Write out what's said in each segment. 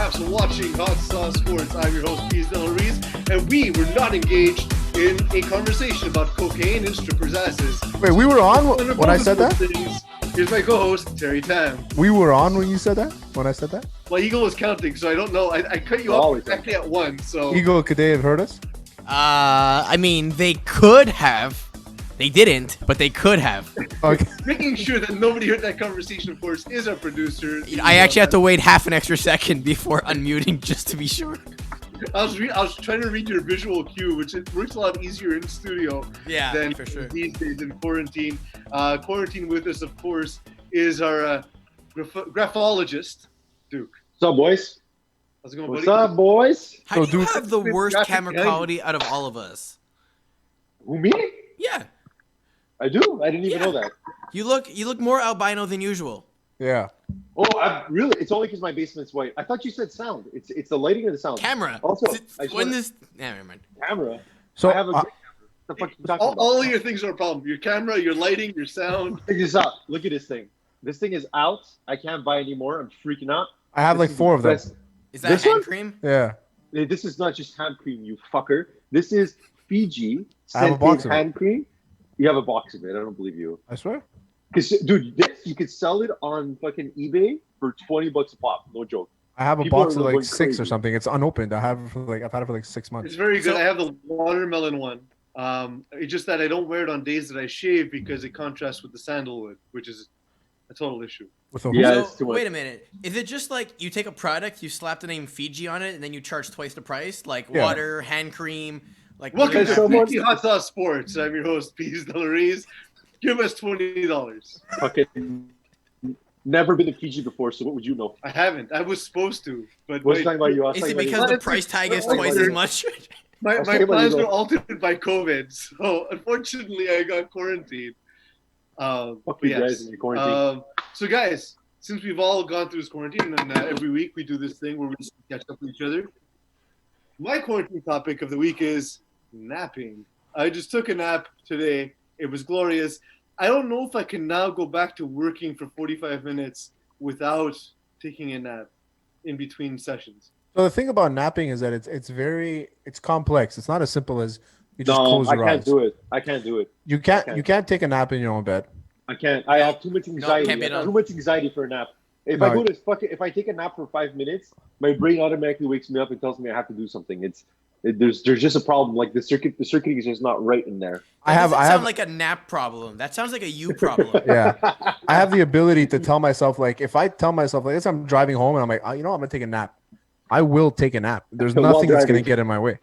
perhaps watching Hot Sauce Sports. I'm your host, Pease Delarice, and we were not engaged in a conversation about cocaine and strippers' asses. Wait, we were on when I said that? Here's my co-host, Terry Tam. We were on when you said that? When I said that? Well, Eagle was counting, so I don't know. I cut you off exactly at 1, so... Eagle, could they have heard us? I mean, they could have. They didn't, but they could have. Okay. Making sure that nobody heard that conversation, of course, is our producer. I actually had to wait half an extra second before unmuting just to be sure. I was trying to read your visual cue, which it works a lot easier in studio than for sure. these days in quarantine. Quarantine with us, of course, is our graphologist, Duke. What's up, boys? How's it going, What's buddy? up, boys? How do you Duke- have the worst graphic camera design. quality out of all of us? Who, me? Yeah, I do? I didn't even know that. you look more albino than usual. Yeah. Oh, really? It's only because my basement's white. I thought you said sound. It's the lighting or the sound? Camera. Also, I just when wanna- this, never mind. Camera? So, I have a great camera. What the fuck are you talking about? All of your things are a problem. Your camera, your lighting, your sound. Check this out. Look at this thing. This thing is out. I can't buy anymore. I'm freaking out. I have like This is 4 of the them. best- Is that This hand one? cream? Yeah. This is not just hand cream, you fucker. This is Fiji I have a scented box of it. hand cream. You have a box of it. I don't believe you. I swear. Because, dude, this, you could sell it on fucking eBay for $20 a pop. No joke. I have a People box are of like going 6 or crazy. something. It's unopened. I've had it for like 6 It's months. very good. So- I have the watermelon one. It's just that I don't wear it on days that I shave because it contrasts with the sandalwood, which is a total issue. With a Yeah, So, it's too much. wait a minute. Is it just like you take a product, you slap the name Fiji on it, and then you charge twice the price? Like Yeah. water, hand cream, like Welcome Because to someone- Fiji Hot Sauce Sports. I'm your host, Pease Delarice. Give us $20. Fucking never been to Fiji before, so what would you know? I haven't. I was supposed to, but What's wait, talking about you? I was Is talking it about because you. the price tag is Wait, twice wait. as much? my I'll tell you what plans you were know. altered by COVID. So unfortunately, I got quarantined. Fuck But you yes. guys in your quarantine. So guys, since we've all gone through this quarantine, and every week we do this thing where we just catch up with each other. My quarantine topic of the week is napping. I just took a nap today. It was glorious. I don't know if I can now go back to working for 45 minutes without taking a nap in between sessions. So the thing about napping is that it's complex. It's not as simple as you just No, close I your can't eyes. do it. I can't do it. You can't Okay. you can't take a nap in your own bed. I can't. I have too much anxiety. can't be I have done. too much anxiety for a nap. If No. I go to if I take a nap for 5 minutes, my brain automatically wakes me up and tells me I have to do something. There's just a problem. Like the circuiting is just not right in there. I have sound like a nap problem. That sounds like a you problem. yeah. I have the ability to tell myself, like, if I tell myself, like, let's say I'm driving home and I'm like, oh, you know what, I'm gonna take a nap. I will take a nap. There's While nothing that's gonna driving. get in my way.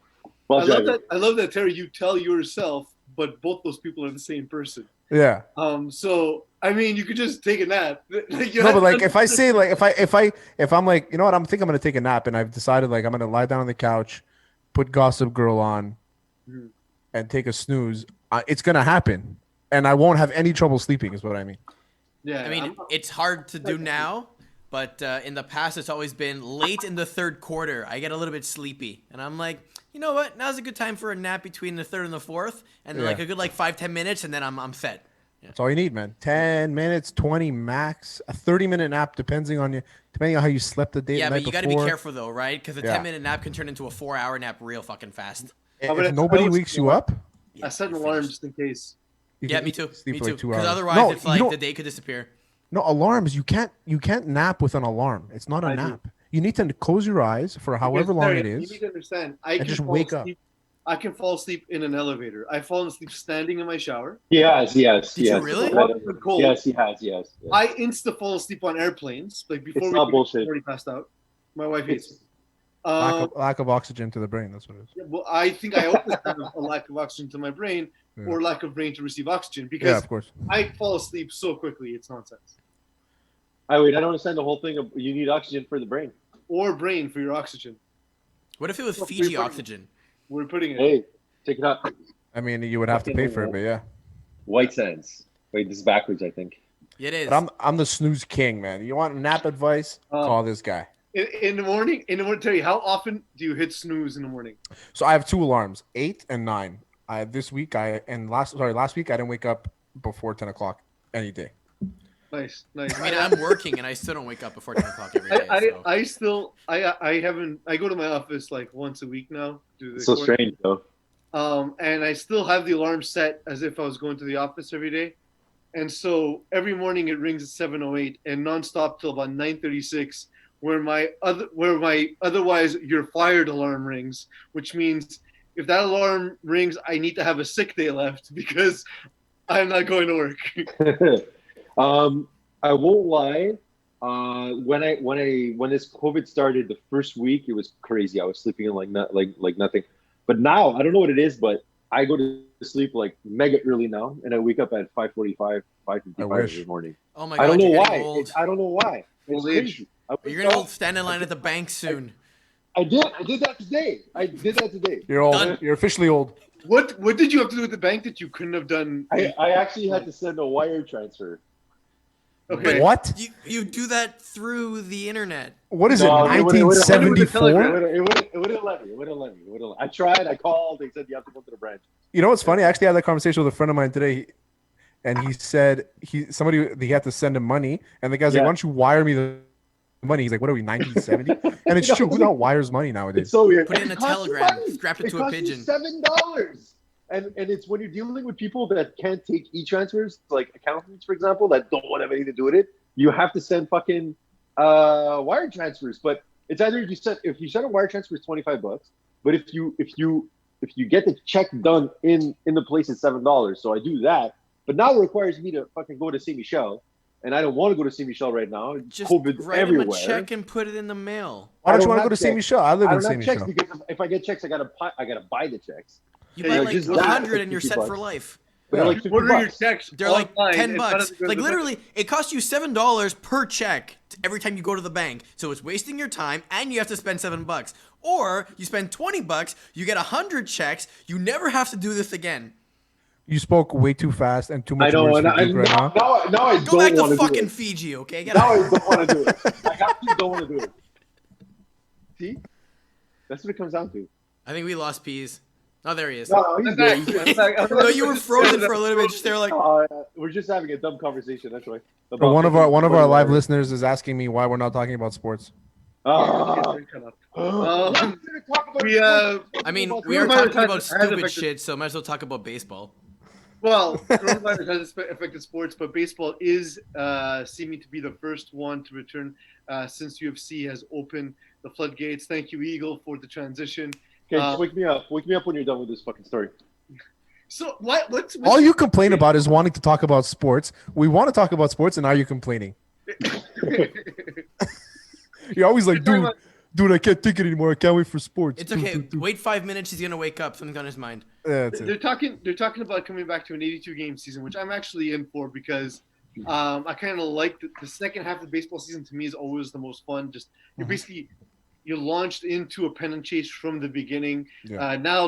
While I love driving. that. I love that, Terry. You tell yourself, but both those people are the same person. Yeah. So I mean, you could just take a nap. Like, you No, have but like to- if I say like if I'm like, you know what, I'm gonna take a nap and I've decided like I'm gonna lie down on the couch, put Gossip Girl on, Mhm. and take a snooze, it's gonna happen. And I won't have any trouble sleeping, is what I mean. yeah, I mean, it's hard to do now, but in the past, it's always been late in the third quarter. I get a little bit sleepy, and I'm like, you know what? Now's a good time for a nap between the third and the fourth, and then like Yeah. a good 5-10 minutes, and then I'm set. That's all you need, man. 10 minutes, 20 max, a 30-minute nap, depending on how you slept the day. Yeah, the but night you got to be before. careful though, right? Because a Yeah. 10-minute nap can turn into a 4-hour nap real fucking fast. How about If I- nobody I was- wakes you up, I set an you're alarm finished. just in case. you Yeah, can me too. sleep Me for too. like 2 Because hours. otherwise, No, it's you like don't- the day could disappear. No, alarms. You can't nap with an alarm. It's not a I do. nap. You need to close your eyes for however Because, long Terry, it You is. need to understand. I and can just fall wake up. asleep. I can fall asleep in an elevator. I've fallen asleep standing in my shower. Yes. Did you yes. really? The water's been cold. Yes, he has. Yes. yes. I insta fall asleep on airplanes. Like before It's we not get bullshit. already passed out. My wife hates It's- me. Lack of oxygen to the brain. That's what it is. Well, I think I always have a lack of oxygen to my brain Yeah. or lack of brain to receive oxygen Yeah, because of course. I fall asleep so quickly. It's nonsense. I don't understand the whole thing of you need oxygen for the brain. Or brain for your oxygen. What if it was Well, Fiji we're- oxygen? We're putting it. Hey, check it out. I mean, you would have to pay for it, but yeah. White sands. Wait, this is backwards, I think. It is. But I'm the snooze king, man. You want nap advice? Call this guy. In the morning, Terry, how often do you hit snooze in the morning? So I have 2 alarms, 8 and 9. Last week I didn't wake up before 10 o'clock any day. Nice, nice. I mean, I'm working and I still don't wake up before 10 o'clock every day. So. I still I haven't I go to my office like once a week now. Do the It's so quarantine. strange though. And I still have the alarm set as if I was going to the office every day. And so every morning it rings at 7:08 and nonstop till about 9:36, where my otherwise you're fired alarm rings, which means if that alarm rings, I need to have a sick day left because I'm not going to work. I won't lie. When this COVID started, the first week it was crazy. I was sleeping in like nothing. But now I don't know what it is, but I go to sleep like mega early now, and I wake up at 5:45, 5:55 in the morning. Oh my God, I don't know you're why. getting old. I don't know why. It's Old age. crazy. You're gonna go stand in line at the bank soon. I did that today. You're old. Done. You're officially old. What did you have to do with the bank that you couldn't have done? I actually had to send a wire transfer. Okay. What? You do that through the internet. What is No, it? it would've- 1974? It wouldn't let me. I tried. I called. They said you have to go to the branch. You know what's funny? I actually had that conversation with a friend of mine today, and he said he had to send him money, and the guy's like, Yeah. "Why don't you wire me the money?" He's like, "What are we, 1970?" And it's true. Who the hell wires money It's nowadays? so weird. Put it in a It costs you telegram, money. strap it to a costs you pigeon. $7. And it's when you're dealing with people that can't take e-transfers, like accountants, for example, that don't want to have anything to do with it. You have to send fucking wire transfers. But it's either if you send a wire transfer, it's $25. But if you get the check done in the place, it's $7. So I do that. But now it requires me to fucking go to Saint Michel, and I don't want to go to Saint Michel right now. Just COVID's write everywhere. him a check and put it in the mail. Why don't I you don't want to have go to Saint checks. Michel? I live I in don't Saint have checks Michel. because if I get checks, I gotta buy the checks. You Yeah, buy like just that 100 for and you're 50 set for bucks. life. They're Yeah. like 50 Order your bucks. checks. They're like online 10 and bucks. try to go to Like the literally, it costs you $7 per check every time you go to the bank. So it's wasting your time and you have to spend $7. Or you spend $20, you get 100 checks, you never have to do this again. You spoke way too fast and too I much know, words and for Duke right now. now I Go back don't to want to do fucking it. Fiji, okay? Get Now out. I don't want to do it. I actually don't want to do it. See, that's what it comes down to. I think we lost Peas. Oh, there he is. No, he's I'm there. back. He's there. I'm back. No, you were frozen for a little bit. Just there, like, We're just having a dumb conversation. That's why. But one of our live listeners is asking me why we're not talking about sports. I mean, we are talking about stupid shit, so might as well talk about baseball. Well, coronavirus has affected sports, but baseball is seeming to be the first one to return since UFC has opened the floodgates. Thank you, Eagle, for the transition. Okay, just wake me up. Wake me up when you're done with this fucking story. So what's All you complain about is wanting to talk about sports. We want to talk about sports, and now you're complaining. You're always like, dude, I can't take it anymore. I can't wait for sports. It's okay. Wait 5 minutes. He's gonna wake up. Something's on his mind. Yeah, that's They're it. talking about coming back to an 82 game season, which I'm actually in for because I kind of like the second half of the baseball season. To me, is always the most fun. Just you're launched into a pennant chase from the beginning. Yeah. Now,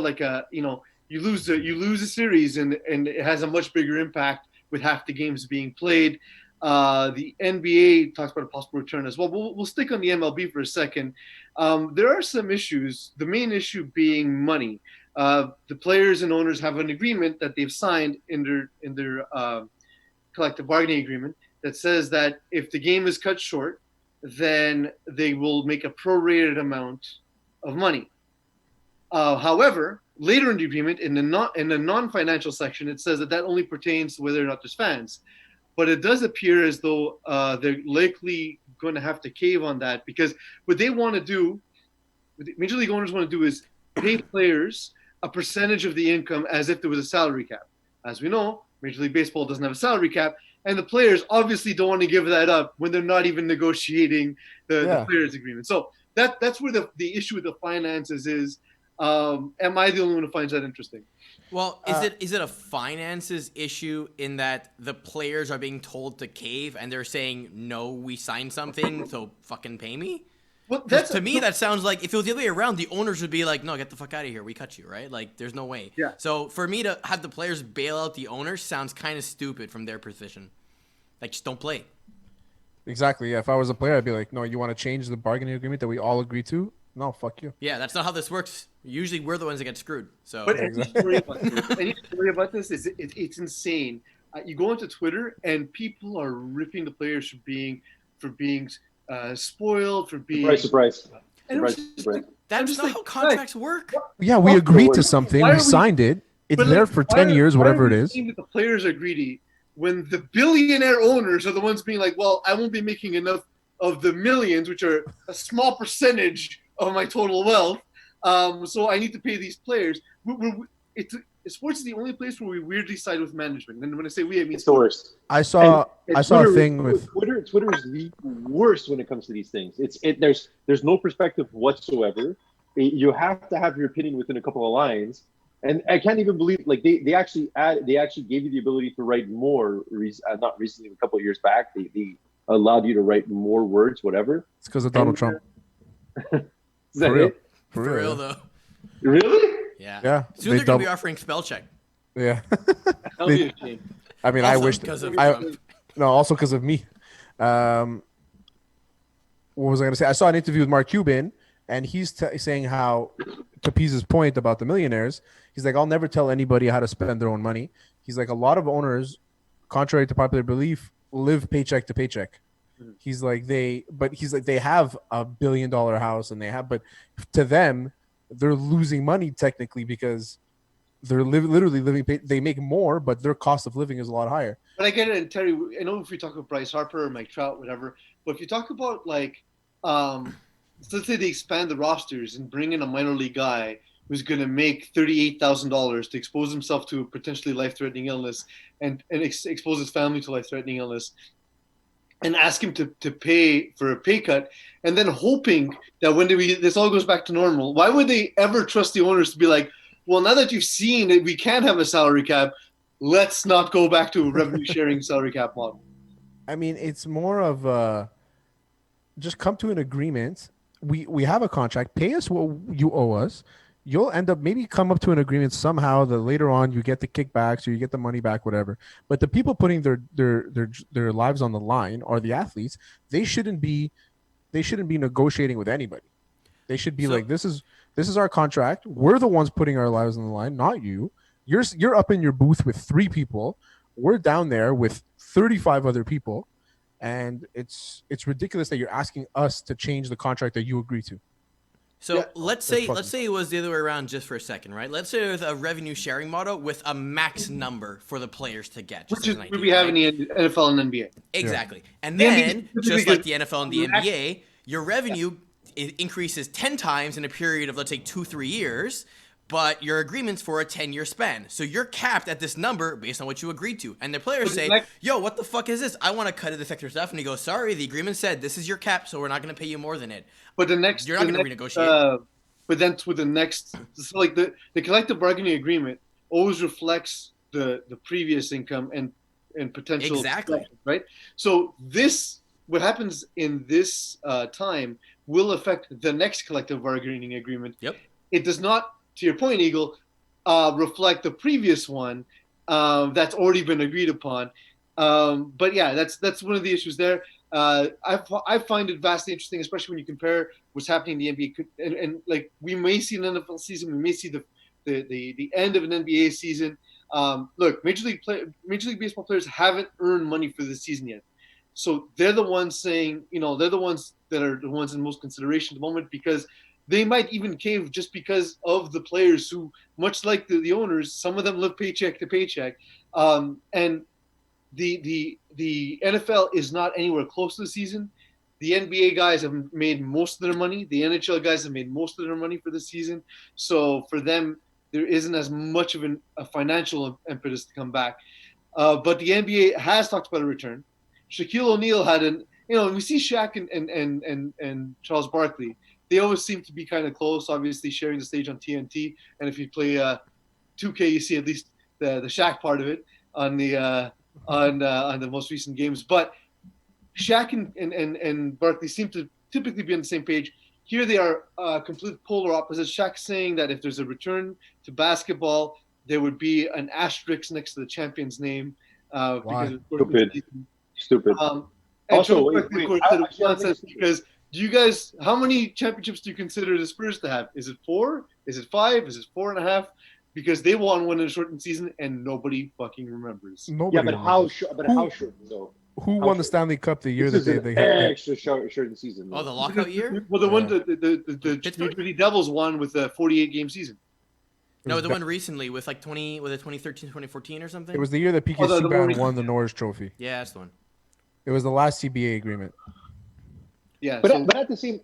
you lose a series, and it has a much bigger impact with half the games being played. The NBA talks about a possible return as well. We'll stick on the MLB for a second. There are some issues. The main issue being money. The players and owners have an agreement that they've signed in their collective bargaining agreement that says that if the game is cut short, then they will make a prorated amount of money. However, later in the agreement, in the non-financial section, it says that only pertains to whether or not there's fans. But it does appear as though they're likely going to have to cave on that because what they want to do, what the Major League owners want to do is pay players a percentage of the income as if there was a salary cap. As we know, Major League Baseball doesn't have a salary cap, and the players obviously don't want to give that up when they're not even negotiating the players' agreement. So that's where the issue with the finances is. Am I the only one who finds that interesting? Well, is it a finances issue in that the players are being told to cave and they're saying no, we signed something, so fucking pay me? Well, To me, that sounds like if it was the other way around, the owners would be like, no, get the fuck out of here. We cut you, right? Like, there's no way. Yeah. So for me to have the players bail out the owners sounds kind of stupid from their position. Like, just don't play. Exactly. Yeah. If I was a player, I'd be like, no, you want to change the bargaining agreement that we all agreed to? No, fuck you. Yeah, that's not how this works. Usually we're the ones that get screwed. So But any story about this is it's insane you go into Twitter and people are ripping the players for being spoiled, for being Surprise. And it was just like, That's not how contracts work. Yeah, we agreed to something. We signed it. It's there for 10 years, whatever it is. Saying that the players are greedy when the billionaire owners are the ones being like, well, I won't be making enough of the millions, which are a small percentage of my total wealth. So I need to pay these players. Sports is the only place where we weirdly side with management. And when I say we, I mean it's the worst. I saw Twitter, a thing with Twitter. Twitter is the worst when it comes to these things. There's no perspective whatsoever. You have to have your opinion within a couple of lines. And I can't even believe they actually gave you the ability to write more. Not recently, a couple of years back, they allowed you to write more words, whatever. It's because of Donald Trump. Is that For real. it? For real though. Really? Yeah. Yeah. Soon they're gonna be offering spell check. Yeah. That'll be a shame. I mean, Also I wish. because of Trump. No, also because of me. What was I going to say? I saw an interview with Mark Cuban, and he's saying how, to Pease's point about the millionaires, he's like, I'll never tell anybody how to spend their own money. He's like, a lot of owners, contrary to popular belief, live paycheck to paycheck. He's like, they have $1 billion house, and but to them, they're losing money technically because they're literally living. They make more, but their cost of living is a lot higher. But I get it, and Terry. I know if we talk about Bryce Harper or Mike Trout, whatever. But if you talk about so let's say they expand the rosters and bring in a minor league guy who's going to make $38,000 to expose himself to a potentially life-threatening illness and expose his family to life-threatening illness, and ask him to pay for a pay cut, and then hoping that when this all goes back to normal, why would they ever trust the owners to be like, well, now that you've seen that we can't have a salary cap, let's not go back to a revenue sharing salary cap model? I mean, it's more of just come to an agreement. We have a contract. Pay us what you owe us. You'll end up maybe come up to an agreement somehow that later on you get the kickbacks or you get the money back, whatever. But the people putting their lives on the line are the athletes. They shouldn't be negotiating with anybody. They should be like, this is our contract. We're the ones putting our lives on the line, not you. You're up in your booth with 3 people. We're down there with 35 other people, and it's ridiculous that you're asking us to change the contract that you agreed to. So Yeah. let's say it was the other way around just for a second, right? Let's say there's a revenue sharing model with a max number for the players to get. Which is what we have in the NFL and NBA. Exactly. And The then, NBA just like the NFL and the NBA, your revenue increases 10 times in a period of, let's say, 2-3 years, but your agreement's for a 10-year span. So you're capped at this number based on what you agreed to. And the players say, yo, what the fuck is this? I want to cut this extra stuff. And he goes, sorry, the agreement said this is your cap, so we're not going to pay you more than it. But you're not going to renegotiate. But then with the next, so like the collective bargaining agreement always reflects the previous income and potential. Exactly. Right. So what happens in this time will affect the next collective bargaining agreement. Yep. It does not, to your point, Eagle, reflect the previous one that's already been agreed upon. But yeah, that's one of the issues there. I find it vastly interesting, especially when you compare what's happening in the NBA. And like we may see an NFL season, we may see the end of an NBA season. Look, Major League Baseball players haven't earned money for this season yet, so they're the ones saying, they're the ones that are the ones in most consideration at the moment, because they might even cave just because of the players who, much like the owners, some of them live paycheck to paycheck, and the NFL is not anywhere close to the season. The NBA guys have made most of their money. The NHL guys have made most of their money for the season. So for them, there isn't as much of a financial impetus to come back. But the NBA has talked about a return. Shaquille O'Neal had we see Shaq and Charles Barkley. They always seem to be kind of close, obviously sharing the stage on TNT. And if you play 2K, you see at least the Shaq part of it on the most recent games. But Shaq and Barkley seem to typically be on the same page. Here they are complete polar opposites. Shaq saying that if there's a return to basketball, there would be an asterisk next to the champion's name. Because Stupid. And Also, because how many championships do you consider the Spurs to have? Is it 4? Is it 5? Is it 4.5? because they won one in a shortened season and nobody fucking remembers. Nobody. Yeah, but remembers. how short though? Who How won the short? Stanley Cup the year This that is they an had? extra shortened season. Oh, though. the lockout year? Well, the one Yeah. the New Jersey Devils won with a 48-game season. No, was the ba- one recently with like 2013, 2014 or something. It was the year that PK Oh, the more Subban recent, won the yeah. Norris Trophy. Yeah, that's the one. It was the last CBA agreement. Yeah, But so but at the same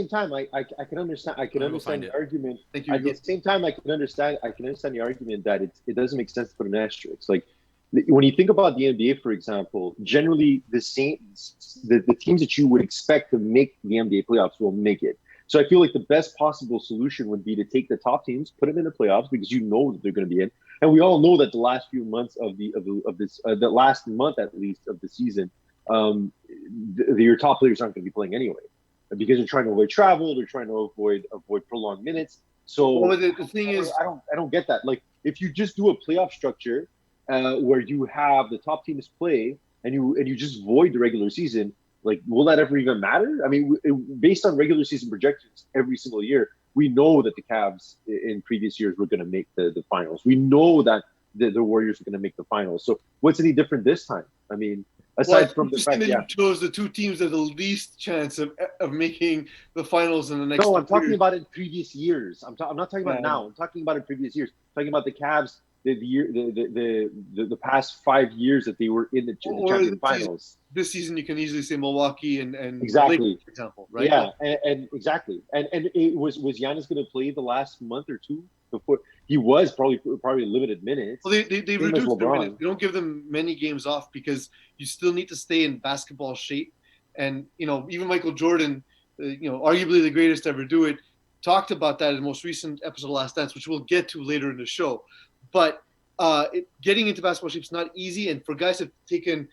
time, I can understand I'm gonna go understand find the it. argument. thank you. At the same time, I can understand the argument that it doesn't make sense to put an asterisk. Like when you think about the NBA, for example, generally the teams that you would expect to make the NBA playoffs will make it. So I feel like the best possible solution would be to take the top teams, put them in the playoffs because you know that they're going to be in, and we all know that the last few months of the last month at least of the season, your top players aren't going to be playing anyway because they're trying to avoid travel, they're trying to avoid prolonged minutes. So Well, the thing is, I don't get that. Like if you just do a playoff structure where you have the top teams play and you just void the regular season, like will that ever even matter? I mean, based on regular season projections every single year, we know that the Cavs in previous years were going to make the finals. We know that the Warriors are going to make the finals. So what's any different this time? I mean, aside from the fact that you chose the two teams that have the least chance of making the finals in the next. No, I'm talking years. about in previous years. I'm not talking about now. I'm talking about in previous years. I'm talking about the Cavs, the past 5 years that they were in the champion finals. This season, you can easily say Milwaukee and exactly, Lakers, for example, right? Yeah, and exactly, and it was Giannis going to play the last month or two before he was probably limited minutes. Well, they reduced their minutes. They don't give them many games off because you still need to stay in basketball shape. And even Michael Jordan, arguably the greatest to ever do it, talked about that in the most recent episode of Last Dance, which we'll get to later in the show. But getting into basketball shape is not easy, and for guys that have taken,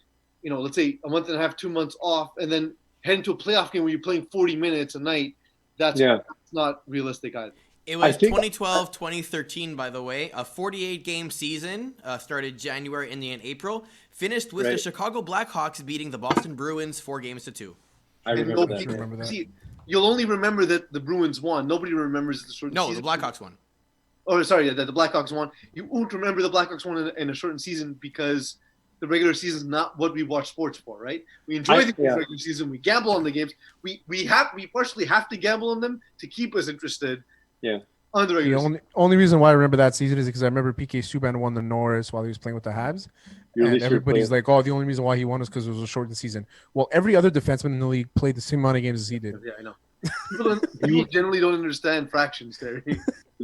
let's say a month and a half, 2 months off, and then head into a playoff game where you're playing 40 minutes a night, that's not realistic either. It was 2012, 2013, by the way. A 48-game season started January, ending in April. Finished with the Chicago Blackhawks beating the Boston Bruins 4-2. I remember that. See, you'll only remember that the Bruins won. Nobody remembers the shortened season. No, the Blackhawks won. Oh, sorry, the Blackhawks won. You won't remember the Blackhawks won in a shortened season because the regular season is not what we watch sports for, right? We enjoy the regular season. We gamble on the games. We partially have to gamble on them to keep us interested. Yeah. On the regular season. Only reason why I remember that season is because I remember PK Subban won the Norris while he was playing with the Habs. And everybody's like, oh, the only reason why he won is because it was a shortened season. Well, every other defenseman in the league played the same amount of games as he did. Yeah, I know. People generally don't understand fractions, Terry.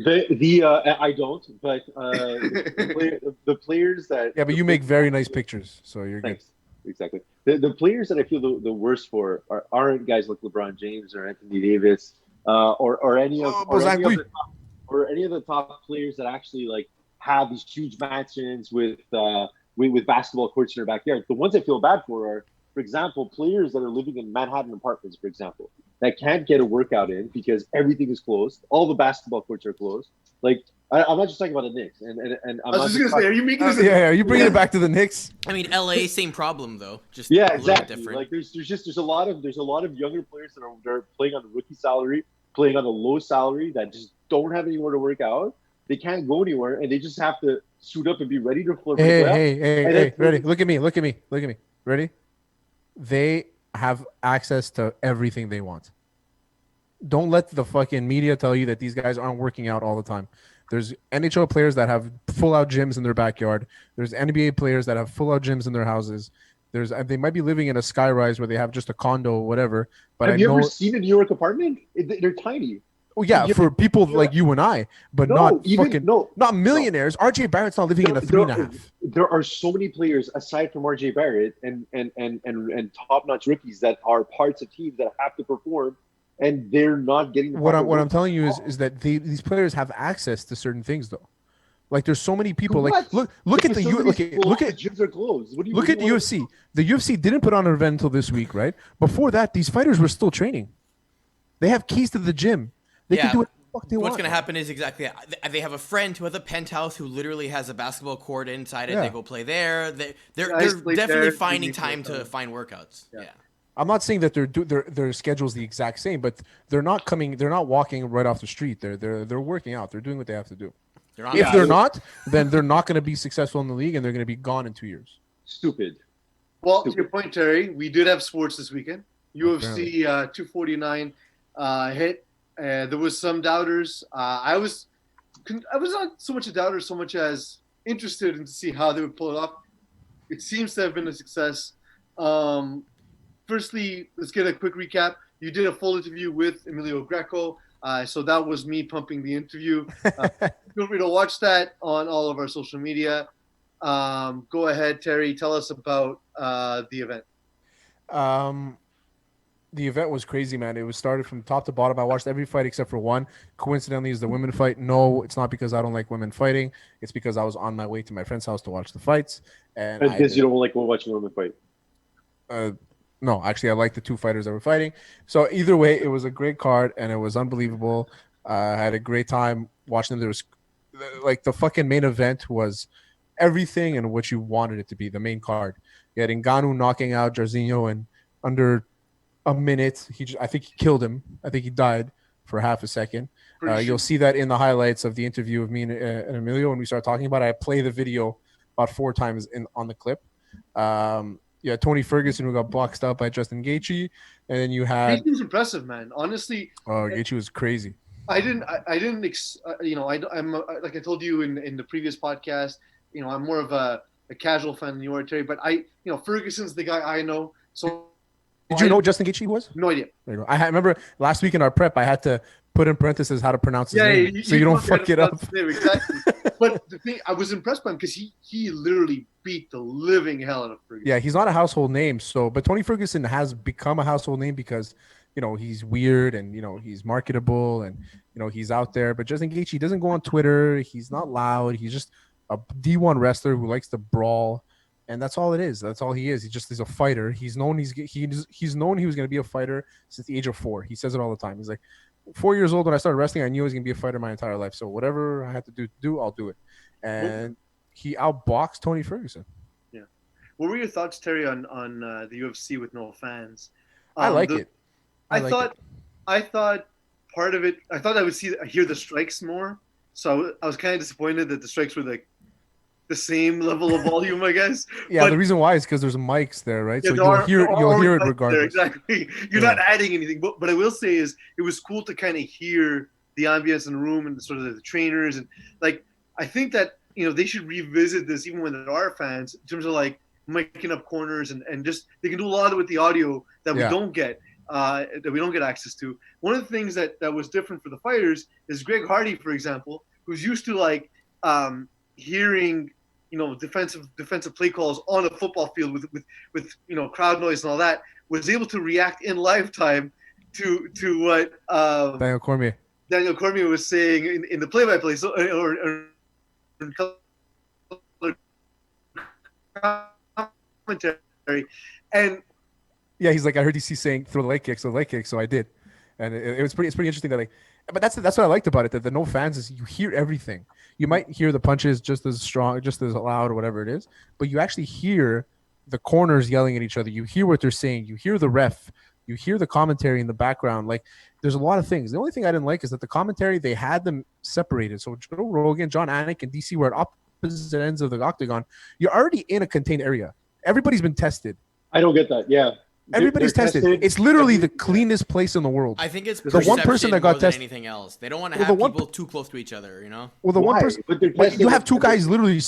I don't, but the players that but you make very nice pictures, so you're good. Exactly. The players that I feel the worst for aren't guys like LeBron James or Anthony Davis or any of the top players that actually like have these huge mansions with basketball courts in their backyard. The ones I feel bad for example, players that are living in Manhattan apartments, for example, that can't get a workout in because everything is closed. All the basketball courts are closed. Like I'm not just talking about the Knicks, and I'm I was just gonna say, are you making this? Are you bringing it back to the Knicks? I mean, LA, same problem though. Just exactly. Different. Like there's a lot of younger players that are playing on a rookie salary, playing on a low salary that just don't have anywhere to work out. They can't go anywhere, and they just have to suit up and be ready to flip. Hey, ready? Look at me. Ready? They have access to everything they want. Don't let the fucking media tell you that these guys aren't working out all the time. There's NHL players that have full-out gyms in their backyard. There's NBA players that have full-out gyms in their houses. They might be living in a skyrise where they have just a condo or whatever. But have you ever seen a New York apartment? They're tiny. Oh yeah, for people like you and I, but not millionaires. RJ Barrett's not living in a 3.5. There are so many players aside from RJ Barrett and top-notch rookies that are parts of teams that have to perform, and they're not getting. What I'm telling you is that these players have access to certain things though. Like there's so many people. Like look at the gyms are closed. Look at the UFC. The UFC didn't put on an event until this week, right? Before that, these fighters were still training. They have keys to the gym. They can do what the fuck they want. What's going to happen is exactly that. They have a friend who has a penthouse who literally has a basketball court inside it. Yeah. They go play there. They're definitely finding time to find workouts. Yeah. I'm not saying that their schedule's the exact same, but they're not walking right off the street. They're working out. They're doing what they have to do. They're not If gonna they're be- not, then they're not going to be successful in the league, and they're going to be gone in 2 years. Stupid. Well, to your point, Terry, we did have sports this weekend. Apparently. UFC 249 hit. There was some doubters. I was not so much a doubter, so much as interested in to see how they would pull it off. It seems to have been a success. Firstly, let's get a quick recap. You did a full interview with Emilio Greco. So that was me pumping the interview. Feel free to watch that on all of our social media. Go ahead, Terry. Tell us about the event. The event was crazy, man. It was started from top to bottom. I watched every fight except for one. Coincidentally, is the women fight. No, it's not because I don't like women fighting. It's because I was on my way to my friend's house to watch the fights. And Because you don't like watching women fight. No, actually, I like the two fighters that were fighting. So either way, it was a great card, and it was unbelievable. I had a great time watching them. There was like the fucking main event was everything and what you wanted it to be. The main card. You had Ngannou knocking out Jairzinho in under a minute. I think he killed him. I think he died for half a second. You'll see that in the highlights of the interview of me and Emilio when we start talking about it. I play the video about 4 times on the clip. Yeah, Tony Ferguson, who got boxed out by Justin Gaethje, and then you had. Gaethje was impressive, man. Honestly, Gaethje was crazy. I'm like I told you in the previous podcast. I'm more of a casual fan than you are, Terry. But Ferguson's the guy I know. So did you know what Justin Gaethje was? No idea. There you go. I remember last week in our prep, I had to put in parentheses how to pronounce his name, so you don't fuck it up. Exactly. But the thing, I was impressed by him because he literally beat the living hell out of Ferguson. Yeah, he's not a household name. But Tony Ferguson has become a household name because he's weird and he's marketable and he's out there. But Justin Gaethje doesn't go on Twitter. He's not loud. He's just a D1 wrestler who likes to brawl. And that's all it is. That's all he is. He's a fighter. He's known he was going to be a fighter since the age of 4. He says it all the time. He's like, 4 years old when I started wrestling, I knew I was going to be a fighter my entire life. So whatever I had to do, I'll do it. And he outboxed Tony Ferguson. Yeah. What were your thoughts, Terry, on the UFC with no fans? I like it. I thought part of it. I thought I would hear the strikes more. So I was kind of disappointed that the strikes were like the same level of volume, I guess. Yeah, but the reason why is because there's mics there, right? Yeah, so you'll hear it regardless. There, exactly. You're not adding anything. But I will say is it was cool to kind of hear the ambience in the room and sort of the trainers and like I think that they should revisit this even when there are fans in terms of like miking up corners and just they can do a lot of it with the audio that we don't get access to. One of the things that was different for the fighters is Greg Hardy, for example, who's used to like hearing defensive play calls on a football field with crowd noise and all that, was able to react in lifetime to what Daniel Cormier was saying in the play-by-play or commentary. And yeah, he's like, I heard DC saying throw the leg kick, so I did. And it's pretty interesting that but that's what I liked about it, that the no fans is you hear everything. You might hear the punches just as strong, just as loud, or whatever it is, but you actually hear the corners yelling at each other. You hear what they're saying. You hear the ref. You hear the commentary in the background. Like, there's a lot of things. The only thing I didn't like is that the commentary, they had them separated. So Joe Rogan, John Anik, and DC were at opposite ends of the octagon. You're already in a contained area. Everybody's been tested. I don't get that. Yeah. Everybody's tested. It's literally the cleanest place in the world. I think it's the one person that got tested. Anything else? They don't want to have people too close to each other. Well, the one person. But you have two guys literally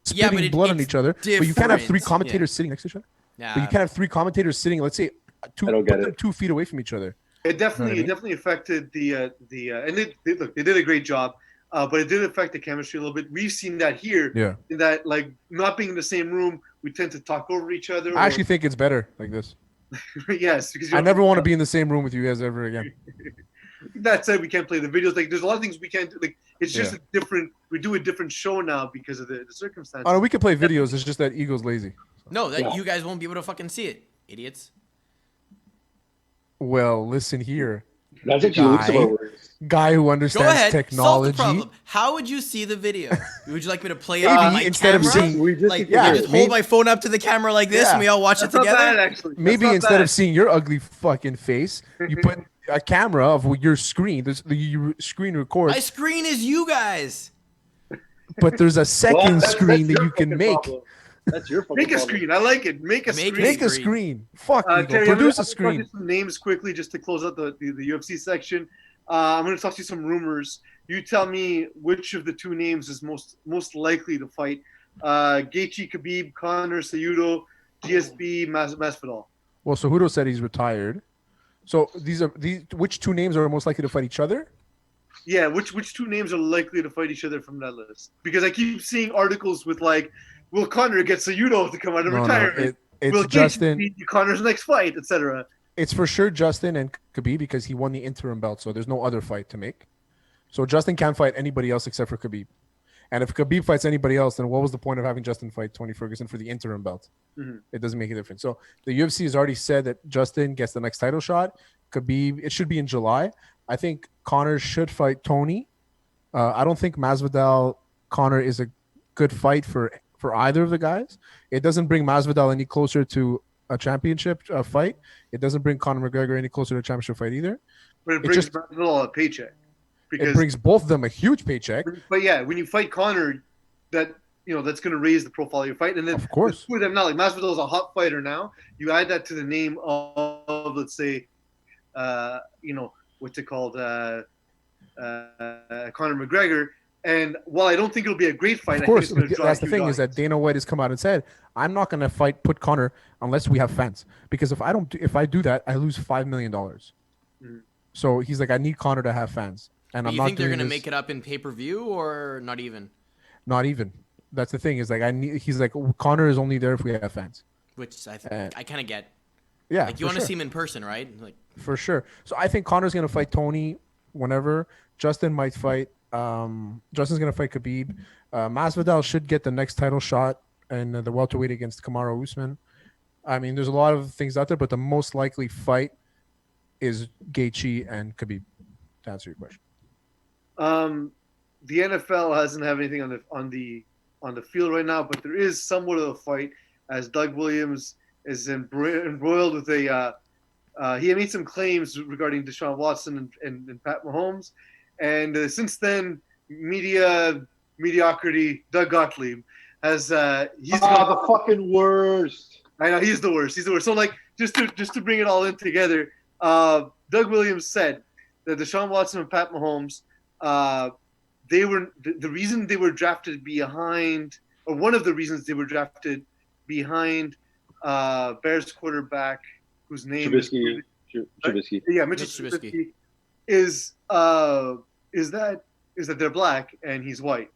spitting blood on each other. But you can't have 3 commentators sitting next to each other. Yeah. But you can't have 3 commentators sitting. Let's say put them 2 feet away from each other. It definitely affected the and they did a great job. But it did affect the chemistry a little bit. We've seen that here. Yeah. In that, like, not being in the same room, we tend to talk over each other. I actually think it's better like this. Yes, because I never want to be in the same room with you guys ever again. That said, we can't play the videos. Like, there's a lot of things we can't do. Like, it's just a different. We do a different show now because of the circumstances. Oh no, we can play videos. It's just that Ego's lazy. No, you guys won't be able to fucking see it, idiots. Well, listen here. That's actually guy who understands technology. Solve the problem. How would you see the video? Would you like me to play it Maybe on my instead camera? of seeing, just hold my phone up to the camera like this, and we all watch it together. Bad, actually. Maybe instead of seeing your ugly fucking face, you put a camera of your screen. Your screen records. My screen is you guys. but there's a second that's screen that your you can fucking make. problem. That's your fucking Make a problem. screen. I like it. Make a Make screen. Make a Screen. screen. Fuck, Eagle. Terry, Produce I'm a gonna talk screen. you some names quickly just to close out the UFC section. I'm going to talk to you some rumors. You tell me which of the two names is most likely to fight. Gaethje, Khabib, Conor, Cejudo, GSP, Masvidal. Well, Cejudo said he's retired. So these which two names are most likely to fight each other? Yeah, which two names are likely to fight each other from that list? Because I keep seeing articles with like, will Conor get Cejudo to come out of retirement? It's Will Justin. Gaethje be Conor's next fight, etc. It's for sure Justin and Khabib because he won the interim belt, so there's no other fight to make. So Justin can't fight anybody else except for Khabib. And if Khabib fights anybody else, then what was the point of having Justin fight Tony Ferguson for the interim belt? Mm-hmm. It doesn't make a difference. So the UFC has already said that Justin gets the next title shot. Khabib, it should be in July. I think Conor should fight Tony. I don't think Masvidal Conor is a good fight for either of the guys. It doesn't bring Masvidal any closer to a championship fight. It doesn't bring Conor McGregor any closer to a championship fight either. But it brings Masvidal a paycheck. It brings both of them a huge paycheck. But yeah, when you fight Conor, that's going to raise the profile of your fight. And then of course, with them now, like Masvidal is a hot fighter now. You add that to the name of let's say, what's it called, Conor McGregor. And while I don't think it'll be a great fight, of course, I think it's draw that's the thing is that Dana White has come out and said, "I'm not going to put Conor unless we have fans, because if I do that, I lose $5 million." Mm-hmm. So he's like, "I need Conor to have fans." And But I'm you not think they're doing gonna this- make it up in pay-per-view or not even? Not even. That's the thing is like he's like Conor is only there if we have fans. Which I kind of get. Yeah, Like you want to see him in person, right? Like for sure. So I think Conor's gonna fight Tony whenever. Justin might fight. Justin's gonna fight Khabib. Masvidal should get the next title shot and the welterweight against Kamaru Usman. I mean, there's a lot of things out there, but the most likely fight is Gaethje and Khabib. To answer your question. The NFL hasn't have anything on the field right now, but there is somewhat of a fight as Doug Williams is embroiled with he made some claims regarding Deshaun Watson and Pat Mahomes, and since then mediocrity Doug Gottlieb has he's the fucking worst. I know he's the worst. So like just to bring it all in together, Doug Williams said that Deshaun Watson and Pat Mahomes, they were the reason they were drafted behind, or one of the reasons they were drafted behind Bears quarterback whose name Trubisky. Yeah, Mitchell Trubisky is that they're black and he's white,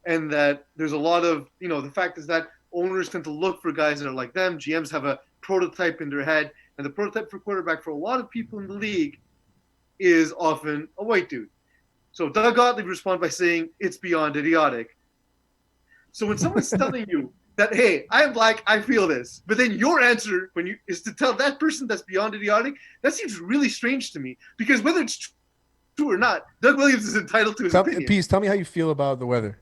and that there's a lot of the fact is that owners tend to look for guys that are like them. GMs have a prototype in their head, and the prototype for quarterback for a lot of people in the league is often a white dude. So Doug Gottlieb responds by saying it's beyond idiotic. So when someone's telling you that, hey, I'm black, I feel this, but then your answer is to tell that person that's beyond idiotic, that seems really strange to me, because whether it's true or not, Doug Williams is entitled to his opinion. Peace, tell me how you feel about the weather.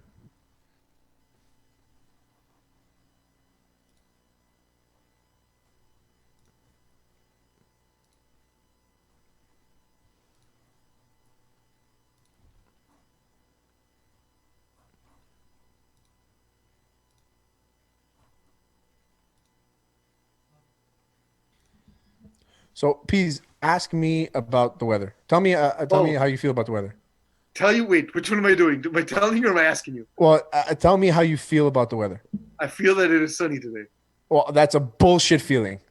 So, Pease, ask me about the weather. Tell me how you feel about the weather. Wait, which one am I doing? Am I telling you or am I asking you? Well, tell me how you feel about the weather. I feel that it is sunny today. Well, that's a bullshit feeling.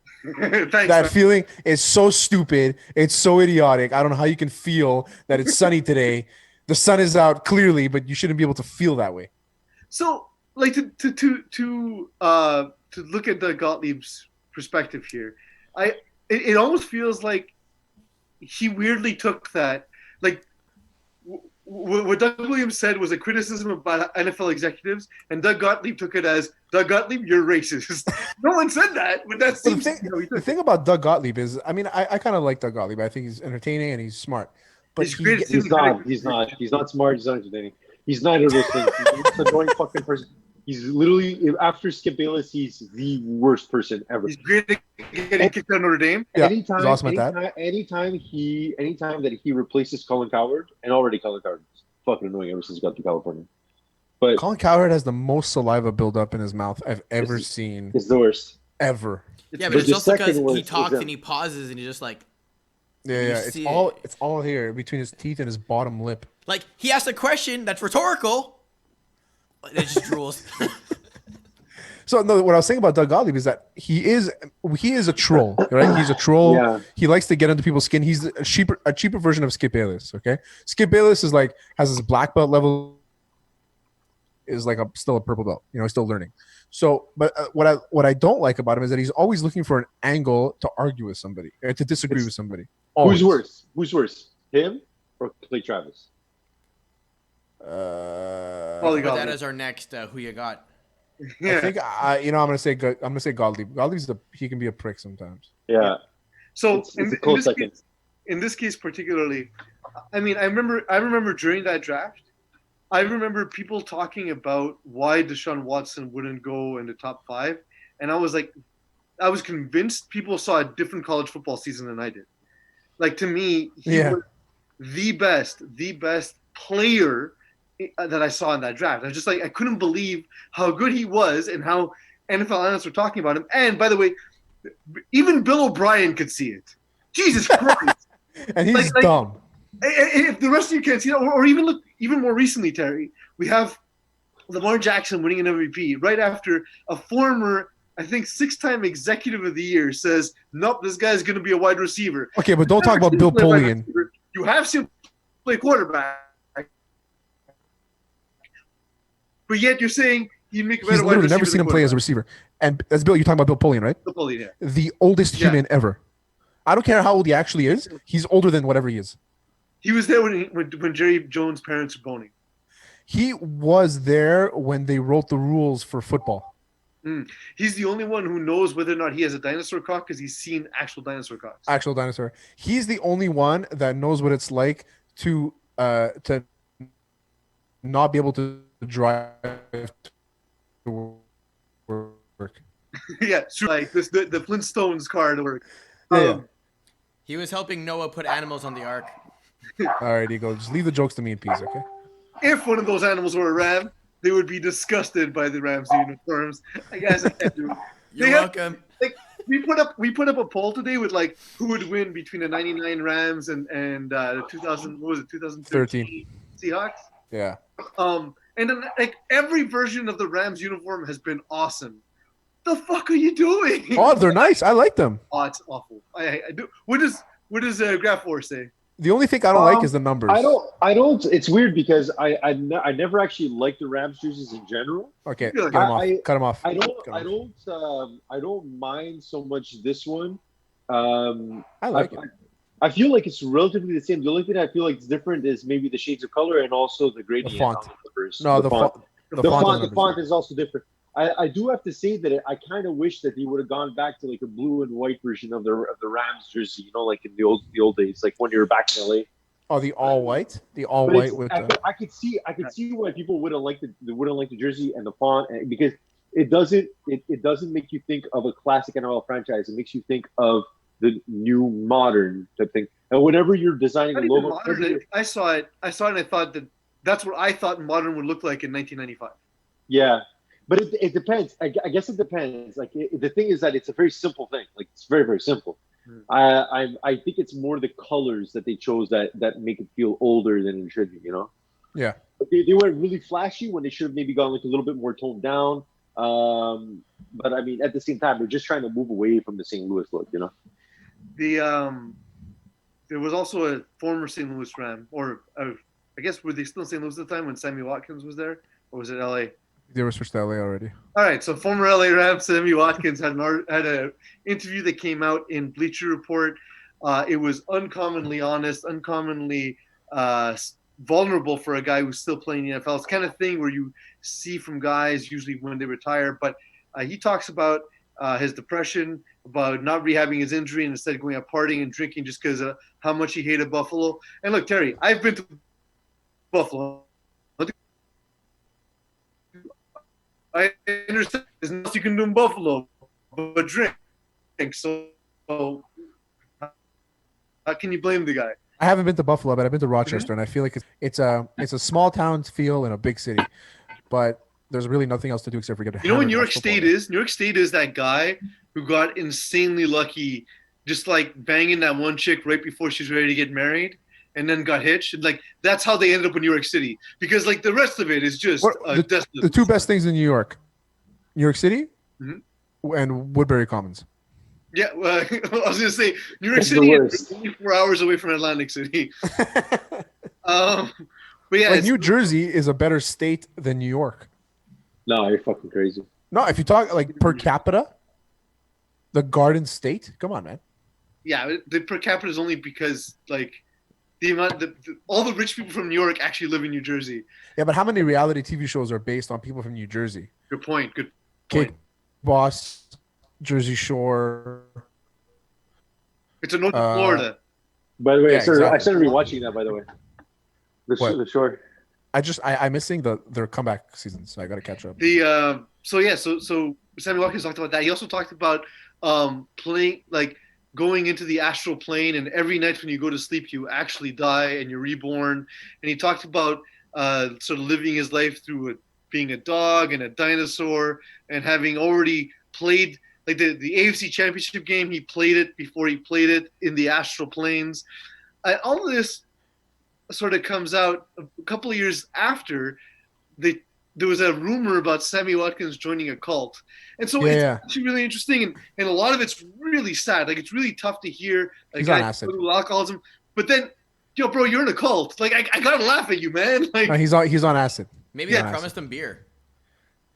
Thanks, That man. feeling is so stupid. It's so idiotic. I don't know how you can feel that it's sunny today. The sun is out clearly, but you shouldn't be able to feel that way. So, like to look at the Gottlieb's perspective here, it almost feels like he weirdly took that, like what Doug Williams said was a criticism about NFL executives, and Doug Gottlieb took it as, Doug Gottlieb, you're racist. No one said that, but that seems. The thing about Doug Gottlieb is, I mean, I kind of like Doug Gottlieb. I think he's entertaining and he's smart. But He's great. He's not. He's not smart. He's not entertaining. He's neither of those things. He's an annoying fucking person. He's literally, after Skip Bayless, he's the worst person ever. He's great at getting kicked out of Notre Dame. Yeah, he's awesome at that. Anytime that he replaces Colin Coward, and already Colin Coward is fucking annoying ever since he got to California. But Colin Cowherd has the most saliva buildup in his mouth I've ever It's- seen. it's the worst. Ever. Yeah, but But it's the also because second he was talks them. and he pauses and he's just like, Yeah, You yeah. see it. It's all here between his teeth and his bottom lip. he asked a question that's rhetorical. And it just drools. So no, what I was saying about Doug Gottlieb is that he is a troll, right? He's a troll. Yeah. He likes to get into people's skin. He's a cheaper version of Skip Bayless. Okay, Skip Bayless is like has his black belt level, is like still a purple belt. You know, he's still learning. So, but what I don't like about him is that he's always looking for an angle to argue with somebody or to disagree with somebody. Always. Who's worse, him or Clay Travis? Probably Put that Gottlieb. as our next who you got. I think I'm gonna say Gottlieb. Gottlieb's he can be a prick sometimes. Yeah. So It's a close second. In this case particularly, I mean, I remember during that draft, I remember people talking about why Deshaun Watson wouldn't go in the top 5, and I was convinced people saw a different college football season than I did. Like, to me, he was the best player that I saw in that draft. I was just like, I couldn't believe how good he was and how NFL analysts were talking about him. And by the way, even Bill O'Brien could see it. Jesus Christ. And he's dumb. If the rest of you can't see that, or even look even more recently, Terry, we have Lamar Jackson winning an MVP right after a former, I think, 6-time executive of the year says, nope, this guy's going to be a wide receiver. Okay, but don't talk about Bill Polian. You have seen him play quarterback, but yet you're saying he'd make a better He's wide receiver. literally never seen him play as a receiver. And that's Bill. You're talking about Bill Polian, right? Bill Polian, yeah. The oldest human ever. I don't care how old he actually is. He's older than whatever he is. He was there when Jerry Jones' parents were boning. He was there when they wrote the rules for football. He's the only one who knows whether or not he has a dinosaur cock because he's seen actual dinosaur cocks. Actual dinosaur. He's the only one that knows what it's like to not be able to drive to work. Yeah, like this, the Flintstones car to work. Yeah. He was helping Noah put animals on the ark. All right, Eagle. Just leave the jokes to me in peace, okay? If one of those animals were a ram, they would be disgusted by the Rams uniforms. I guess I can't do it. You're welcome. We put up a poll today with like who would win between the '99 Rams and 2013 Seahawks. Yeah. And then like every version of the Rams uniform has been awesome. The fuck are you doing? Oh, they're nice. I like them. Oh, it's awful. I do. What does Graph Four say? The only thing I don't like is the numbers. I don't. It's weird because I never actually liked the Rams jerseys in general. Okay, Cut cut them off. I don't mind so much this one. I like it. I feel like it's relatively the same. The only thing I feel like is different is maybe the shades of color and also the gradient. The font. On the numbers. No, the font. The font is also different. I do have to say that I kind of wish that they would have gone back to like a blue and white version of the Rams jersey, you know, like in the old days, like when you were back in LA. Oh, the all white, with I could see why people wouldn't like the jersey and the font, because it doesn't make you think of a classic NFL franchise. It makes you think of the new modern type thing. And whenever you're designing a logo, I saw it and I thought that's what I thought modern would look like in 1995. Yeah. But it depends. I guess it depends. Like the thing is that it's a very simple thing. Like it's very, very simple. I think it's more the colors that they chose that make it feel older than it should be. You know? Yeah. But they were really flashy when they should have maybe gone like a little bit more toned down. But I mean, at the same time, they're just trying to move away from the St. Louis look. You know? There was also a former St. Louis Ram, or I guess were they still in St. Louis at the time when Sammy Watkins was there, or was it LA? They were switched to LA already. All right, so former LA Rams Sammy Watkins had an interview that came out in Bleacher Report. It was uncommonly honest, uncommonly vulnerable for a guy who's still playing the NFL. It's the kind of thing where you see from guys usually when they retire. But he talks about his depression, about not rehabbing his injury and instead going out partying and drinking just because of how much he hated Buffalo. And look, Terry, I've been to Buffalo. I understand there's nothing you can do in Buffalo but drink. So how can you blame the guy? I haven't been to Buffalo, but I've been to Rochester, and I feel like it's a small town feel in a big city. but there's really nothing else to do except for get. You know what New York State is? New York State is that guy who got insanely lucky, just like banging that one chick right before she's ready to get married, and then got hitched. And like that's how they ended up in New York City, because like the rest of it is just the two best things in New York City, Mm-hmm. and Woodbury Commons. Yeah, well, I was gonna say New York That's the City is worst. 24 hours away from Atlantic City. But yeah, Like New Jersey is a better state than New York. No, you're fucking crazy. No, if you talk like per capita, the Garden State. Come on, man. yeah, the per capita is only because like the amount, all the rich people from New York actually live in New Jersey. Yeah, but how many reality TV shows are based on people from New Jersey? Good point. Good Cake point. Boss, Jersey Shore. It's a Northern Florida. By the way, Yeah, I started exactly. rewatching that. By the way, What? the short. I'm missing their comeback season, so I got to catch up. So Sammy Watkins talked about that. He also talked about playing, like going into the astral plane, and every night when you go to sleep, you actually die and you're reborn. And he talked about sort of living his life through being a dog and a dinosaur, and having already played like the AFC Championship game. He played it before he played it in the astral planes. All of this sort of comes out a couple of years after there was a rumor about Sammy Watkins joining a cult. And so it's actually really interesting, and a lot of it's really sad. Like, it's really tough to hear a He's on guy acid. with alcoholism. But then, yo, bro, you're in a cult. Like, I gotta laugh at you, man. Like, No, he's on acid. Maybe they promised him beer.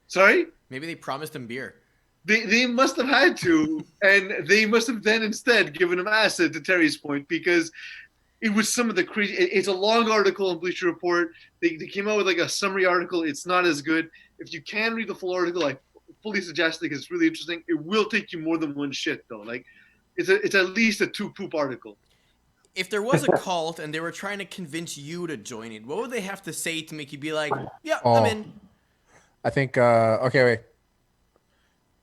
Sorry? Maybe they promised him beer. They must have had to, and they must have then instead given him acid, to Terry's point, because it was some of the crazy. It's a long article in Bleacher Report. They came out with like a summary article. It's not as good. If you can read the full article, I fully suggest it because it's really interesting. It will take you more than one shit though. Like it's at least a 2 poop article. If there was a cult and they were trying to convince you to join it, what would they have to say to make you be like, "Yeah, I'm in"? I think. Okay, wait.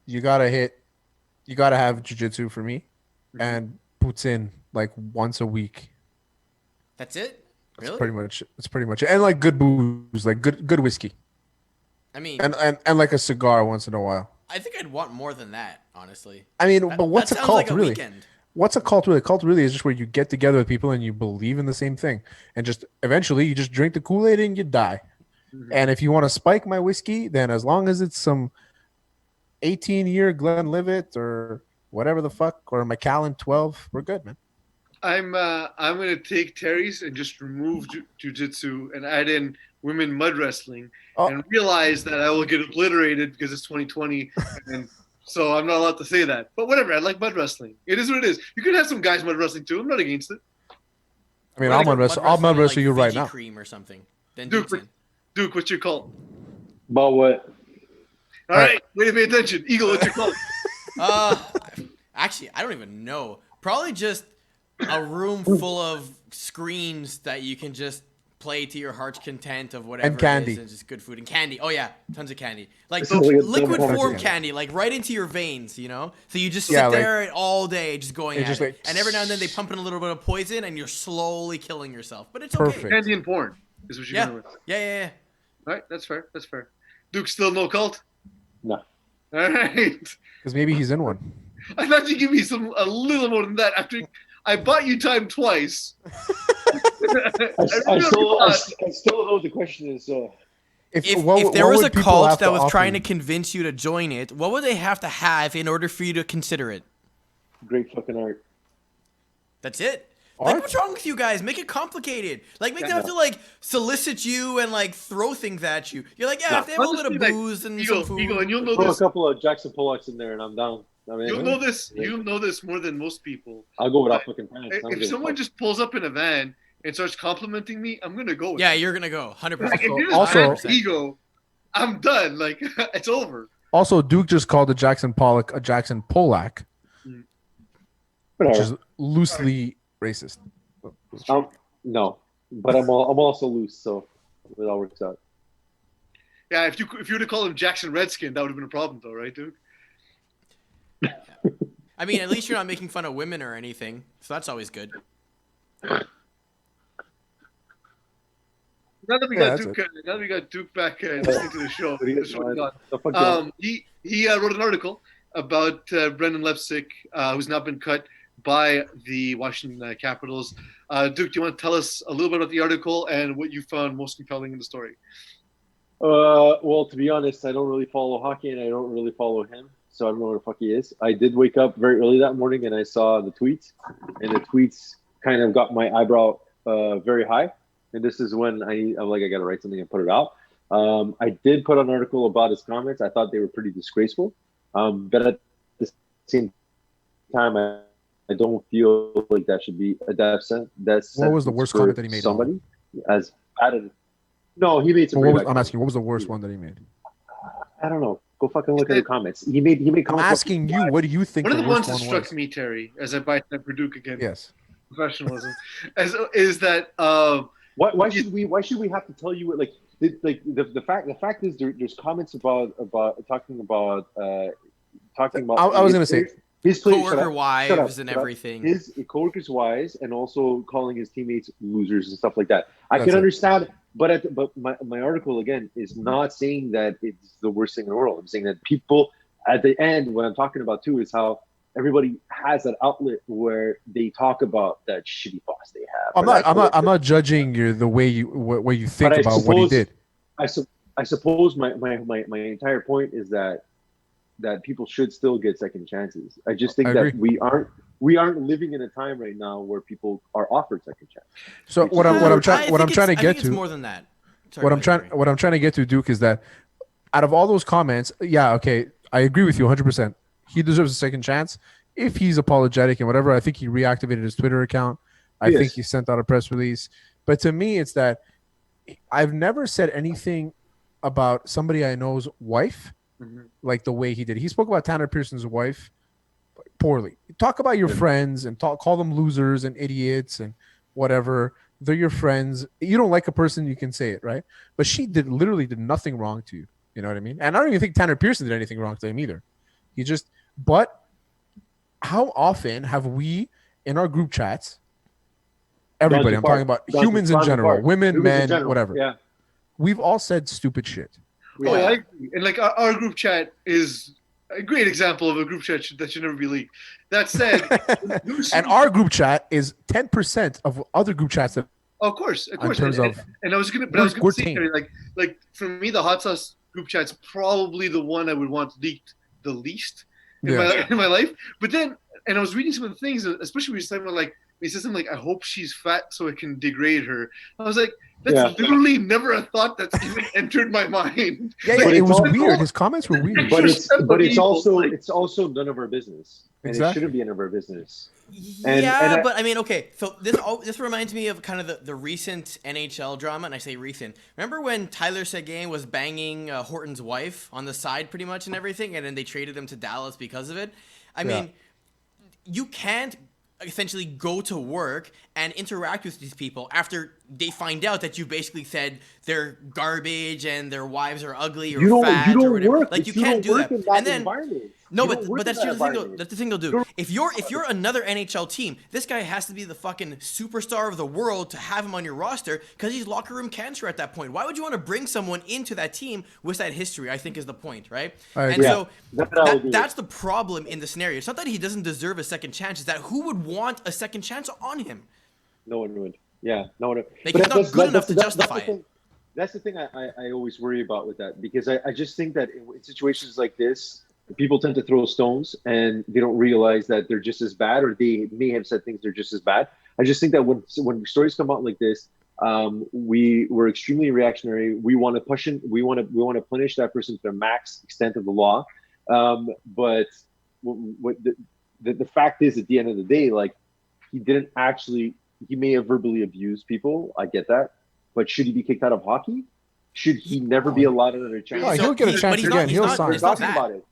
You gotta have jiu-jitsu for me, and poutine like once a week. That's it. Really? That's pretty much it. And like good booze, like good whiskey. I mean, and like a cigar once in a while. I think I'd want more than that, honestly. I mean, but what's a sounds cult like a really? weekend. What's a cult really? A cult really is just where you get together with people and you believe in the same thing, and just eventually you just drink the Kool-Aid and you die. Mm-hmm. And if you want to spike my whiskey, then as long as it's some 18-year Glenlivet or whatever the fuck, or Macallan 12, we're good, man. I'm gonna take Terry's and just remove jiu-jitsu and add in women mud wrestling, and realize that I will get obliterated because it's 2020, and so I'm not allowed to say that. But whatever, I like mud wrestling. It is what it is. You could have some guys mud wrestling too. I'm not against it. I mean, I'll mud wrestle you right Fiji now. Cream or something. Then Duke, what's your cult? About what? All right, way to pay attention. Eagle, what's your cult? Actually, I don't even know. Probably just a room full of screens that you can just play to your heart's content of whatever and candy. it is, and just good food and candy. Oh yeah, tons of candy, like So liquid form candy, like right into your veins, you know. So you just sit there all day, just going at it, and every now and then they pump in a little bit of poison, and you're slowly killing yourself. But it's perfect. okay. Candy and porn is what you're going with. Yeah. All right, that's fair. That's fair. Duke, still no cult? No. All right. Because maybe he's in one. I thought you'd give me a little more than that after I bought you time twice. I still know what the question is. So, if there was a cult that was trying to convince you to join it, what would they have to have in order for you to consider it? Great fucking art. That's it. Like, what's wrong with you guys? Make it complicated. Like, make them have to, like, solicit you and, like, throw things at you. You're like, if they have a little bit of booze and some food. And you'll know throw this. a couple of Jackson Pollocks in there and I'm down. I mean, You'll know this. You'll know this more than most people. I'll go without fucking pants. If someone just pulls up in a van and starts complimenting me, I'm gonna go with it. You're gonna go 100%. Like, if you just ego, I'm done. Like, it's over. Also, Duke just called a Jackson Pollock a Jackson Polak, which is loosely racist. No, but I'm also loose, so it all works out. Yeah, if you were to call him Jackson Redskin, that would have been a problem, though, right, Duke? I mean, at least you're not making fun of women or anything, so that's always good. that's it. Now that we got Duke back listening to the show, What do you the show got? gone. The fuck going? He wrote an article about Brendan Leipsic, who's now been cut by the Washington Capitals. Duke, do you want to tell us a little bit about the article and what you found most compelling in the story? Well, to be honest, I don't really follow hockey, and I don't really follow him, so I don't know where the fuck he is. I did wake up very early that morning, and I saw the tweets, and the tweets kind of got my eyebrow very high. And this is when I'm like, I got to write something and put it out. I did put an article about his comments. I thought they were pretty disgraceful, but at the same time, I don't feel like that should be a death sentence. What was the worst comment that he made? Somebody as added. No, he made some. I'm asking, what was the worst one that he made? I don't know. Go fucking look at the comments. He made comments. I'm asking you, what do you think? One of the ones that was? struck me, Terry, as I bite that Duke again. Yes. Professionalism, is that why should we have to tell you what the fact is there's comments about talking about. I was gonna say his coworker wives and everything. His coworkers' wives, and also calling his teammates losers and stuff like that. I can it. understand, but my article again is not saying that it's the worst thing in the world. I'm saying that people at the end, what I'm talking about too, is how everybody has that outlet where they talk about that shitty boss they have. I'm not judging the way you think about what he did. I suppose my entire point is that people should still get second chances. I just think that we aren't living in a time right now where people are offered second chances. So what I'm trying to get to, it's more than that. Sorry, what I'm trying to get to, Duke, is that out of all those comments, yeah, okay, I agree with you 100%. He deserves a second chance if he's apologetic and whatever. I think he reactivated his Twitter account. I think he sent out a press release. But to me, it's that I've never said anything about somebody I know's wife like the way he did. He spoke about Tanner Pearson's wife poorly. Talk about your friends and call them losers and idiots and whatever. They're your friends. You don't like a person, you can say it, right? But she literally did nothing wrong to you. You know what I mean? And I don't even think Tanner Pearson did anything wrong to him either. But how often have we in our group chats, everybody, I'm talking about humans in general, women, men, whatever. Yeah. We've all said stupid shit. Oh, I agree. And like our group chat is a great example of a group chat that should never be leaked. That said, and our group chat is 10% of other group chats that. Of course. In terms of, and I was gonna say, like for me, the hot sauce group chat's probably the one I would want leaked the least in my life. But then, and I was reading some of the things, especially when he said something like, "I hope she's fat so it can degrade her." I was like, that's literally never a thought that's even entered my mind. Yeah, it was weird. His comments were weird. But it's also none of our business. And it shouldn't be none of our business. But I mean, okay. So this reminds me of kind of the recent NHL drama, and I say recent. Remember when Tyler Seguin was banging Horton's wife on the side, pretty much, and everything, and then they traded him to Dallas because of it? I mean, you can't essentially go to work and interact with these people after they find out that you basically said they're garbage and their wives are ugly or fat or whatever. Work. Like you can't do that. And then but that's the thing. That's the thing they'll do. If you're another NHL team, this guy has to be the fucking superstar of the world to have him on your roster because he's locker room cancer at that point. Why would you want to bring someone into that team with that history? I think is the point, right? So that's the problem in the scenario. It's not that he doesn't deserve a second chance. It's that who would want a second chance on him? No one would. Yeah, no one would. Like, he's not good enough to justify it. That's the thing I always worry about with that, because I just think that in situations like this, people tend to throw stones and they don't realize that they're just as bad, or they may have said things they're just as bad. I just think that when stories come out like this, we're extremely reactionary. We want to push in. We want to punish that person to the max extent of the law. But what the fact is, at the end of the day, like, he may have verbally abused people. I get that. But should he be kicked out of hockey? Should he never be allowed another chance? No, he'll get a chance again. He'll sign. They're talking about it.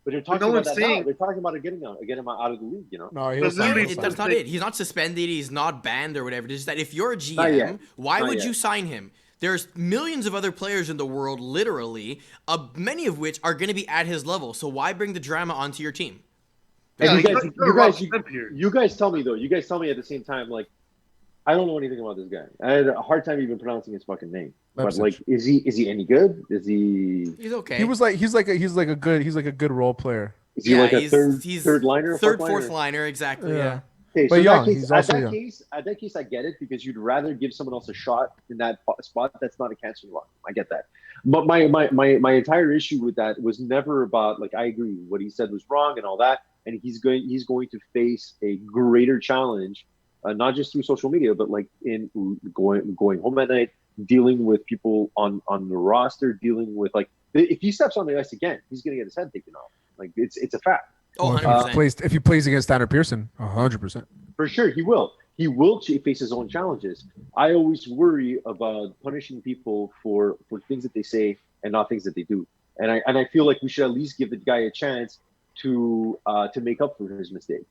But they're talking about that now. They're talking about it getting him out of the league, you know? No, he'll sign. That's not it. He's not suspended. He's not banned or whatever. It's just that if you're a GM, why would you sign him? There's millions of other players in the world, literally, many of which are going to be at his level. So why bring the drama onto your team? Yeah, you guys tell me, though. You guys tell me at the same time, like, I don't know anything about this guy. I had a hard time even pronouncing his fucking name. But Leipsic. like, is he any good? Is he He's okay. He's like a good role player. is he like a third liner, third, fourth fourth liner? liner, exactly. Yeah. Okay, But so in young. that case, He's also young. at that case, I get it because you'd rather give someone else a shot in that spot. That's not a cancer lock. I get that. But my entire issue with that was never about like I agree what he said was wrong and all that, and he's going to face a greater challenge, not just through social media, but like in going home at night, dealing with people on the roster, dealing with like if he steps on the ice again, he's going to get his head taken off. Like it's a fact. Oh, Well, 100%. if he plays against Tanner Pearson, 100%. For sure, he will. He will face his own challenges. I always worry about punishing people for things that they say and not things that they do. And I feel like we should at least give the guy a chance to make up for his mistake.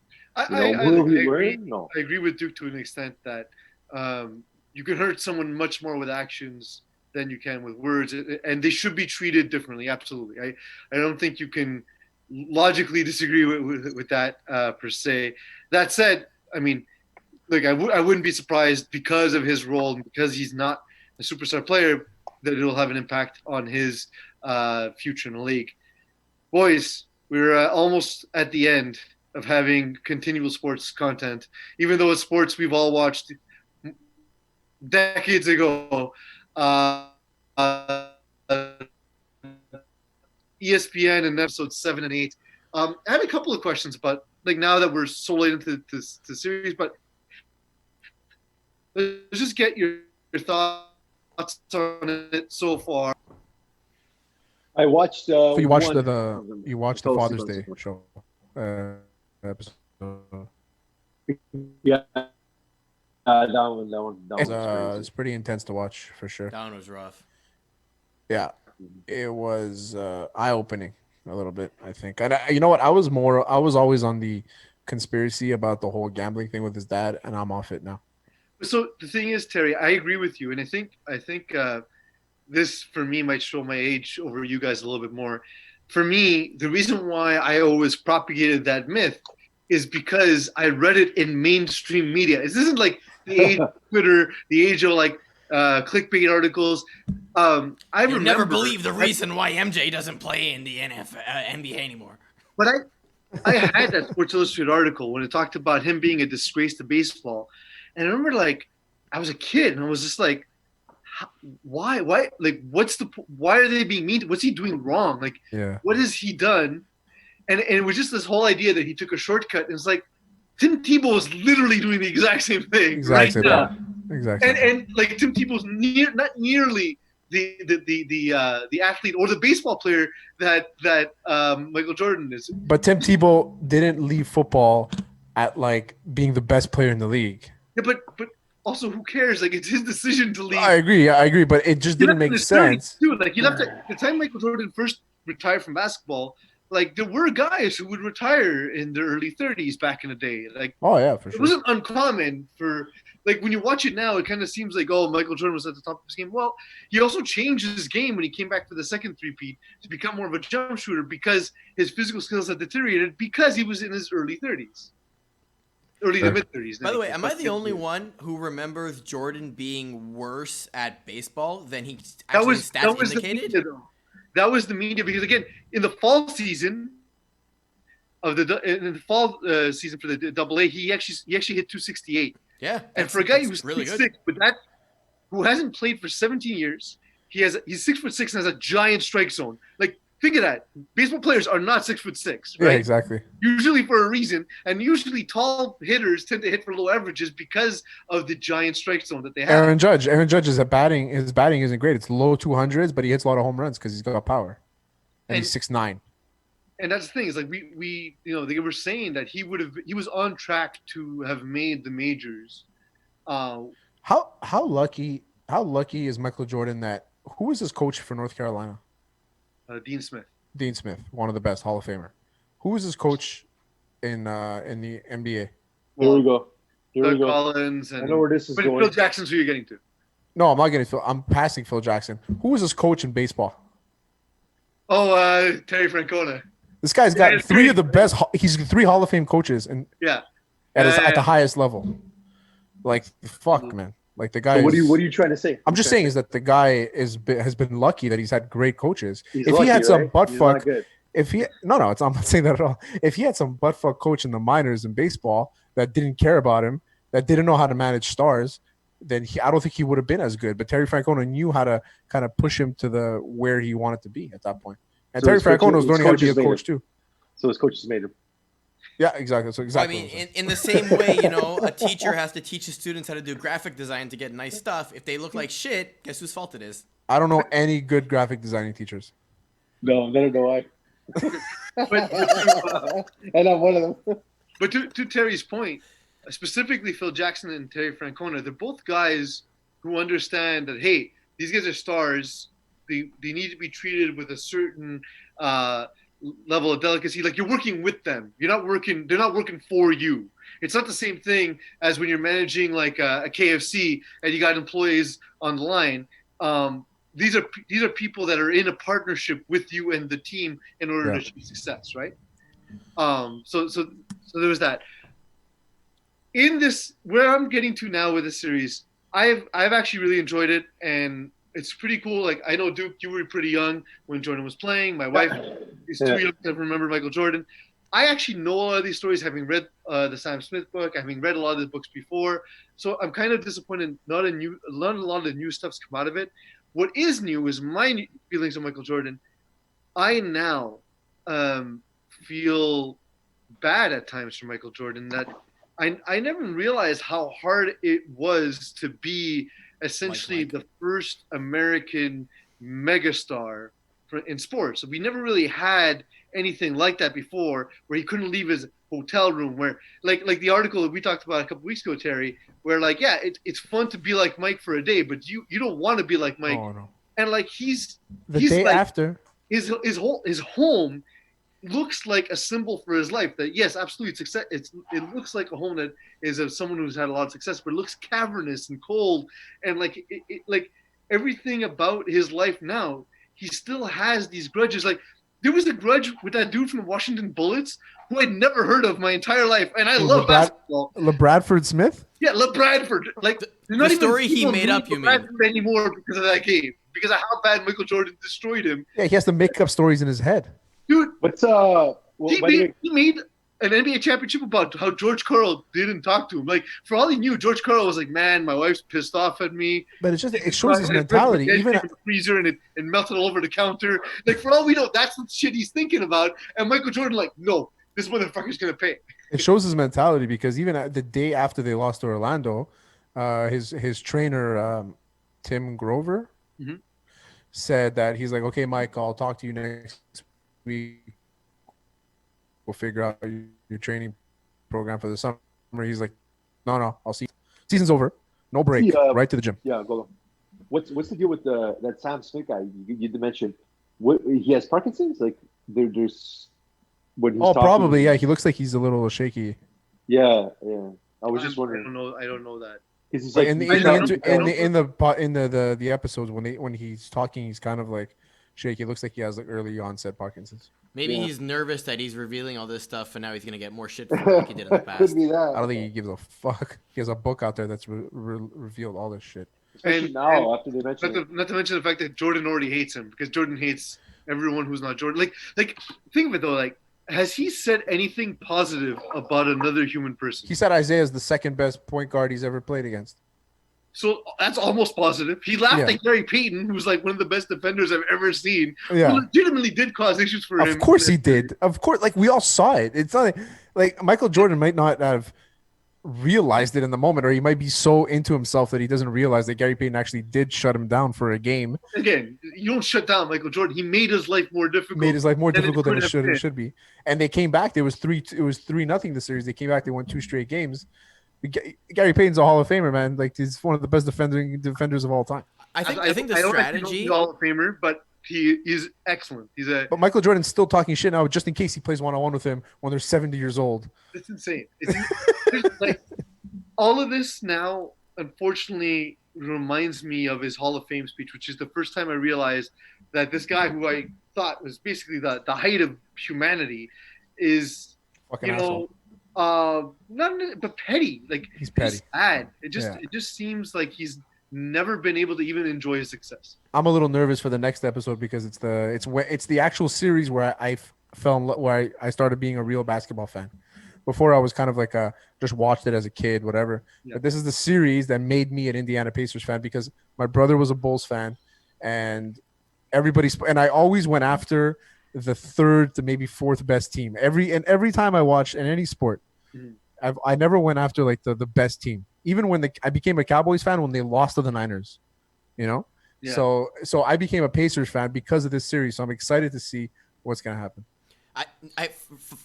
Will he learn? No. I agree with Duke to an extent that you can hurt someone much more with actions than you can with words, and they should be treated differently. Absolutely, I don't think you can logically disagree with that per se. That said, I mean, look, I wouldn't be surprised because of his role and because he's not a superstar player that it'll have an impact on his future in the league. Boys, we're almost at the end of having continual sports content, even though it's sports we've all watched decades ago. ESPN and episodes 7 and 8. I have a couple of questions about like now that we're so late into this series, but let's just get your thoughts on it so far. I watched. So you watched one the Father's Day show episode. Yeah, that one. It's pretty intense to watch for sure. That one was rough. Yeah, it was eye-opening a little bit, I think. And you know what? I was always on the conspiracy about the whole gambling thing with his dad, and I'm off it now. So the thing is, Terry, I agree with you, and I think this for me might show my age over you guys a little bit more. For me, the reason why I always propagated that myth is because I read it in mainstream media. This isn't like the age of Twitter, the age of like clickbait articles. You'll never believe the reason why MJ doesn't play in the NBA anymore. But I had that Sports Illustrated article when it talked about him being a disgrace to baseball. And I remember, like, I was a kid, and I was just like, why? Like, why are they being mean? What's he doing wrong? Like, What has he done? And it was just this whole idea that he took a shortcut. And it's like, Tim Tebow is literally doing the exact same thing Exactly. right now. Exactly. And like Tim Tebow's not nearly the athlete or the baseball player that Michael Jordan is. But Tim Tebow didn't leave football at like being the best player in the league. Yeah, but also, who cares? Like, it's his decision to leave. I agree, but it just didn't make sense. Too. Like, you left at the time Michael Jordan first retired from basketball. Like, there were guys who would retire in their early 30s back in the day. Like, oh yeah, for sure. It wasn't uncommon for like when you watch it now, it kind of seems like, oh, Michael Jordan was at the top of his game. Well, he also changed his game when he came back for the second three-peat to become more of a jump shooter because his physical skills had deteriorated because he was in his early 30s. Early to mid 30s. By the way, am I the only one who remembers Jordan being worse at baseball than he actually stats indicated? That was the media because, again, in the fall season for the AA, he actually hit 268. Yeah, and for a guy who's really 6'6", but who hasn't played for 17 years, he's 6'6" and has a giant strike zone. Like, think of that. Baseball players are not 6'6", right? Yeah, exactly. Usually for a reason, and usually tall hitters tend to hit for low averages because of the giant strike zone that they have. Aaron Judge is batting isn't great. It's low 200s, but he hits a lot of home runs because he's got power, and he's 6'9". And that's the thing is like we they were saying that he was on track to have made the majors. How lucky is Michael Jordan that who was his coach for North Carolina? Dean Smith. Dean Smith, one of the best, Hall of Famer. Who was his coach in the NBA? Here we go. Collins and I know where this is going. Phil Jackson's who you're getting to. No, I'm not getting Phil. I'm passing Phil Jackson. Who was his coach in baseball? Oh, Terry Francona. This guy's got three of the best. He's 3 Hall of Fame coaches, and at the highest level. Like fuck, man. Like the guy. So what is, are you trying to say? I'm just saying is that the guy has been lucky that he's had great coaches. He's If lucky, he had some right? butt He's fuck, not good. if he no, it's, I'm not saying that at all. If he had some butt fuck coach in the minors in baseball that didn't care about him, that didn't know how to manage stars, then I don't think he would have been as good. But Terry Francona knew how to kind of push him to the where he wanted to be at that point. And So Terry his coach- Francona was his learning how to be a coaches made coach him. too. So his coaches made him. Yeah, exactly. So Well, I exactly. mean, in the same way, you know, a teacher has to teach his students how to do graphic design to get nice stuff. If they look like shit, guess whose fault it is? I don't know any good graphic designing teachers. No, neither do I. But And I'm one of them. But to Terry's point, specifically Phil Jackson and Terry Francona, they're both guys who understand that, hey, these guys are stars. They need to be treated with a certain level of delicacy. Like you're working with them. They're not working for you. It's not the same thing as when you're managing like a KFC and you got employees on the line. These are people that are in a partnership with you and the team in order to achieve success, right? So there was that. In this, where I'm getting to now with this series, I've actually really enjoyed it, and it's pretty cool. Like I know Duke, you were pretty young when Jordan was playing. My wife is too young to remember Michael Jordan. I actually know a lot of these stories, having read the Sam Smith book, having read a lot of the books before. So I'm kind of disappointed. Not a lot of the new stuff's come out of it. What is new is my feelings on Michael Jordan. I now feel bad at times for Michael Jordan, that I never realized how hard it was to be essentially the first American megastar in sports. We never really had anything like that before, where he couldn't leave his hotel room, where like the article that we talked about a couple weeks ago, Terry, where like, yeah, it's fun to be like Mike for a day, but you don't want to be like Mike. Oh, no. And like he's day like, after his home looks like a symbol for his life. That yes, absolutely, success. It looks like a home that is of someone who's had a lot of success, but it looks cavernous and cold, and like like everything about his life now, he still has these grudges. Like there was a grudge with that dude from Washington Bullets who I'd never heard of my entire life, and I love basketball. LeBradford Smith. Yeah, LeBradford. Like the story he made up. You mean anymore because of that game? Because of how bad Michael Jordan destroyed him. Yeah, he has to make up stories in his head. Dude, What's he made an NBA championship about how George Karl didn't talk to him. Like for all he knew, George Karl was like, "Man, my wife's pissed off at me." But it's just it shows his mentality. Even in the freezer and it melted all over the counter. Like for all we know, that's the shit he's thinking about. And Michael Jordan, like, no, this motherfucker's gonna pay. it shows his mentality, because even the day after they lost to Orlando, his trainer Tim Grover said that he's like, "Okay, Mike, I'll talk to you next week. We'll figure out your training program for the summer." He's like, "No, I'll see. Season's over. No break. Right to the gym." Yeah, go. What's the deal with that Sam Smith guy you did mention? What, he has Parkinson's? Like there's when he's talking, probably, yeah. He looks like he's a little shaky. Yeah. I was just wondering. I don't know that. He's Like like, in the episodes when he's talking, he's kind of like shaky. It looks like he has like early onset Parkinson's. Maybe he's nervous that he's revealing all this stuff, and now he's gonna get more shit for it like he did in the past. Could be that. I don't think he gives a fuck. He has a book out there that's revealed all this shit. Especially now after they mentioned it. Not to mention the fact that Jordan already hates him, because Jordan hates everyone who's not Jordan. Like think of it though. Like, has he said anything positive about another human person? He said Isaiah is the second best point guard he's ever played against. So that's almost positive. He laughed at Gary Payton, who's like one of the best defenders I've ever seen. Yeah, who legitimately did cause issues for him. Of course he did. Of course, like we all saw it. It's not like Michael Jordan might not have realized it in the moment, or he might be so into himself that he doesn't realize that Gary Payton actually did shut him down for a game. Again, you don't shut down Michael Jordan. He made his life more difficult. Than it should be. And they came back. It was 3-0 the series. They came back. They won 2 straight games. Gary Payton's a Hall of Famer, man. Like he's one of the best defenders of all time. I think the strategy. He's a Hall of Famer, but he is excellent. But Michael Jordan's still talking shit now, just in case he plays one-on-one with him when they're 70 years old. It's insane. It's like all of this now, unfortunately, reminds me of his Hall of Fame speech, which is the first time I realized that this guy, who I thought was basically the height of humanity, is fucking asshole. Not but petty. Like He's petty. just sad. It Yeah. just seems like he's never been able to even enjoy his success. I'm a little nervous for the next episode because it's the actual series where I started being a real basketball fan. Before I was kind of like just watched it as a kid, whatever. Yeah. But this is the series that made me an Indiana Pacers fan because my brother was a Bulls fan, and and I always went after the third to maybe fourth best team. Every time I watched in any sport, Mhm. I never went after like the best team. Even when I became a Cowboys fan when they lost to the Niners, you know. Yeah. So I became a Pacers fan because of this series. So I'm excited to see what's gonna happen.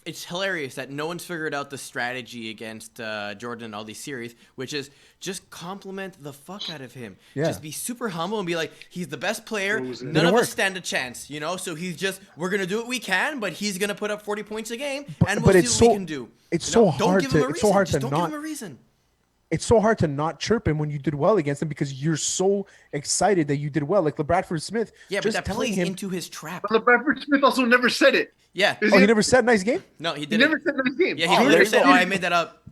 It's hilarious that no one's figured out the strategy against Jordan in all these series, which is just compliment the fuck out of him. Yeah. Just be super humble and be like, he's the best player. What was it? None Didn't of work. us stand a chance, you know? So we're going to do what we can, but he's going to put up 40 points a game, and we'll but see it's what we so- can do. it's You know? so Don't hard give him to- a it's so reason. hard Just to don't not- give him a reason. It's so hard to not chirp him when you did well against him because you're so excited that you did well. Like LeBradford Smith, Yeah, but just that telling plays him. into his trap. But Bradford Smith also never said it. Yeah. Is Oh, he never said nice game. No, he He didn't. never said nice game. Yeah, Oh, he there literally you said, go. "Oh, I made that up." He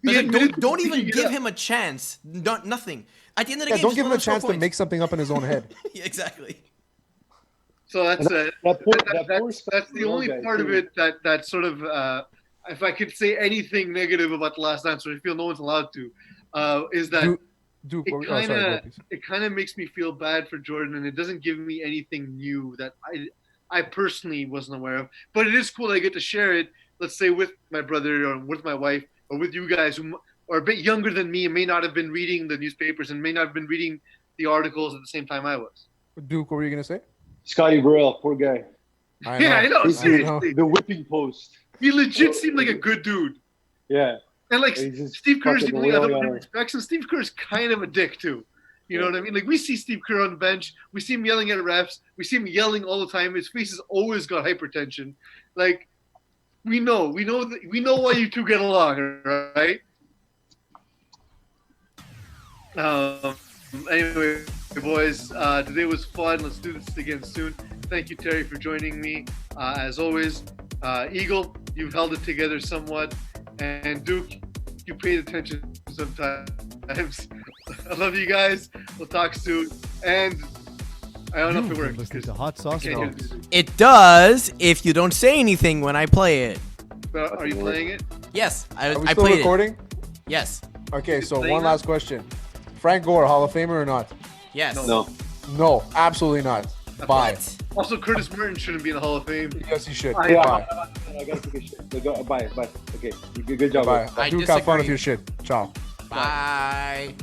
But it's like, admitted don't to even making it give up. him a chance. Nothing. At the end of the Yeah, game, don't just give him let a score chance to points. make something up in his own head. Yeah, exactly. So that's That poor that's the only guy, part of too. it that sort of if I could say anything negative about the Last Dance, which I feel no one's allowed to, is that Duke, it oh, sorry, go, kind of please. it kind of makes me feel bad for Jordan, and it doesn't give me anything new that I personally wasn't aware of. But it is cool that I get to share it. Let's say with my brother or with my wife or with you guys who are a bit younger than me and may not have been reading the newspapers and may not have been reading the articles at the same time I was. Duke, what were you gonna say? Scotty Burrell, poor guy. Yeah, I know. He's Seriously, the whipping post. he legit seemed like a good dude. Yeah. And like He's just Steve Kerr's the fucking only other really one who on it. respects him. Steve Kerr's kind of a dick too. You know what I mean? Like we see Steve Kerr on the bench, we see him yelling at refs, we see him yelling all the time. His face has always got hypertension. Like we know why you two get along, right? Anyway, boys, today was fun. Let's do this again soon. Thank you, Terry, for joining me. As always, Eagle, you've held it together somewhat, and Duke, you paid attention sometimes. I love you guys. We'll talk soon. And I don't know if it works. Listening to Hot Sauce Can't hear Talks. the music. It does if you don't say anything when I play it. But are you playing it? Yes, Are we I still played recording? it. Yes. Okay, so playing one now? last question: Frank Gore, Hall of Famer or not? Yes. No. No, absolutely not. Bye. What? Also, Curtis Merton shouldn't be in the Hall of Fame. Yes, you should. Yeah. Bye. I gotta take a shit. Go, bye. Okay. Good job. Bye. I Duke, have fun disagree. with your shit. Ciao. Bye.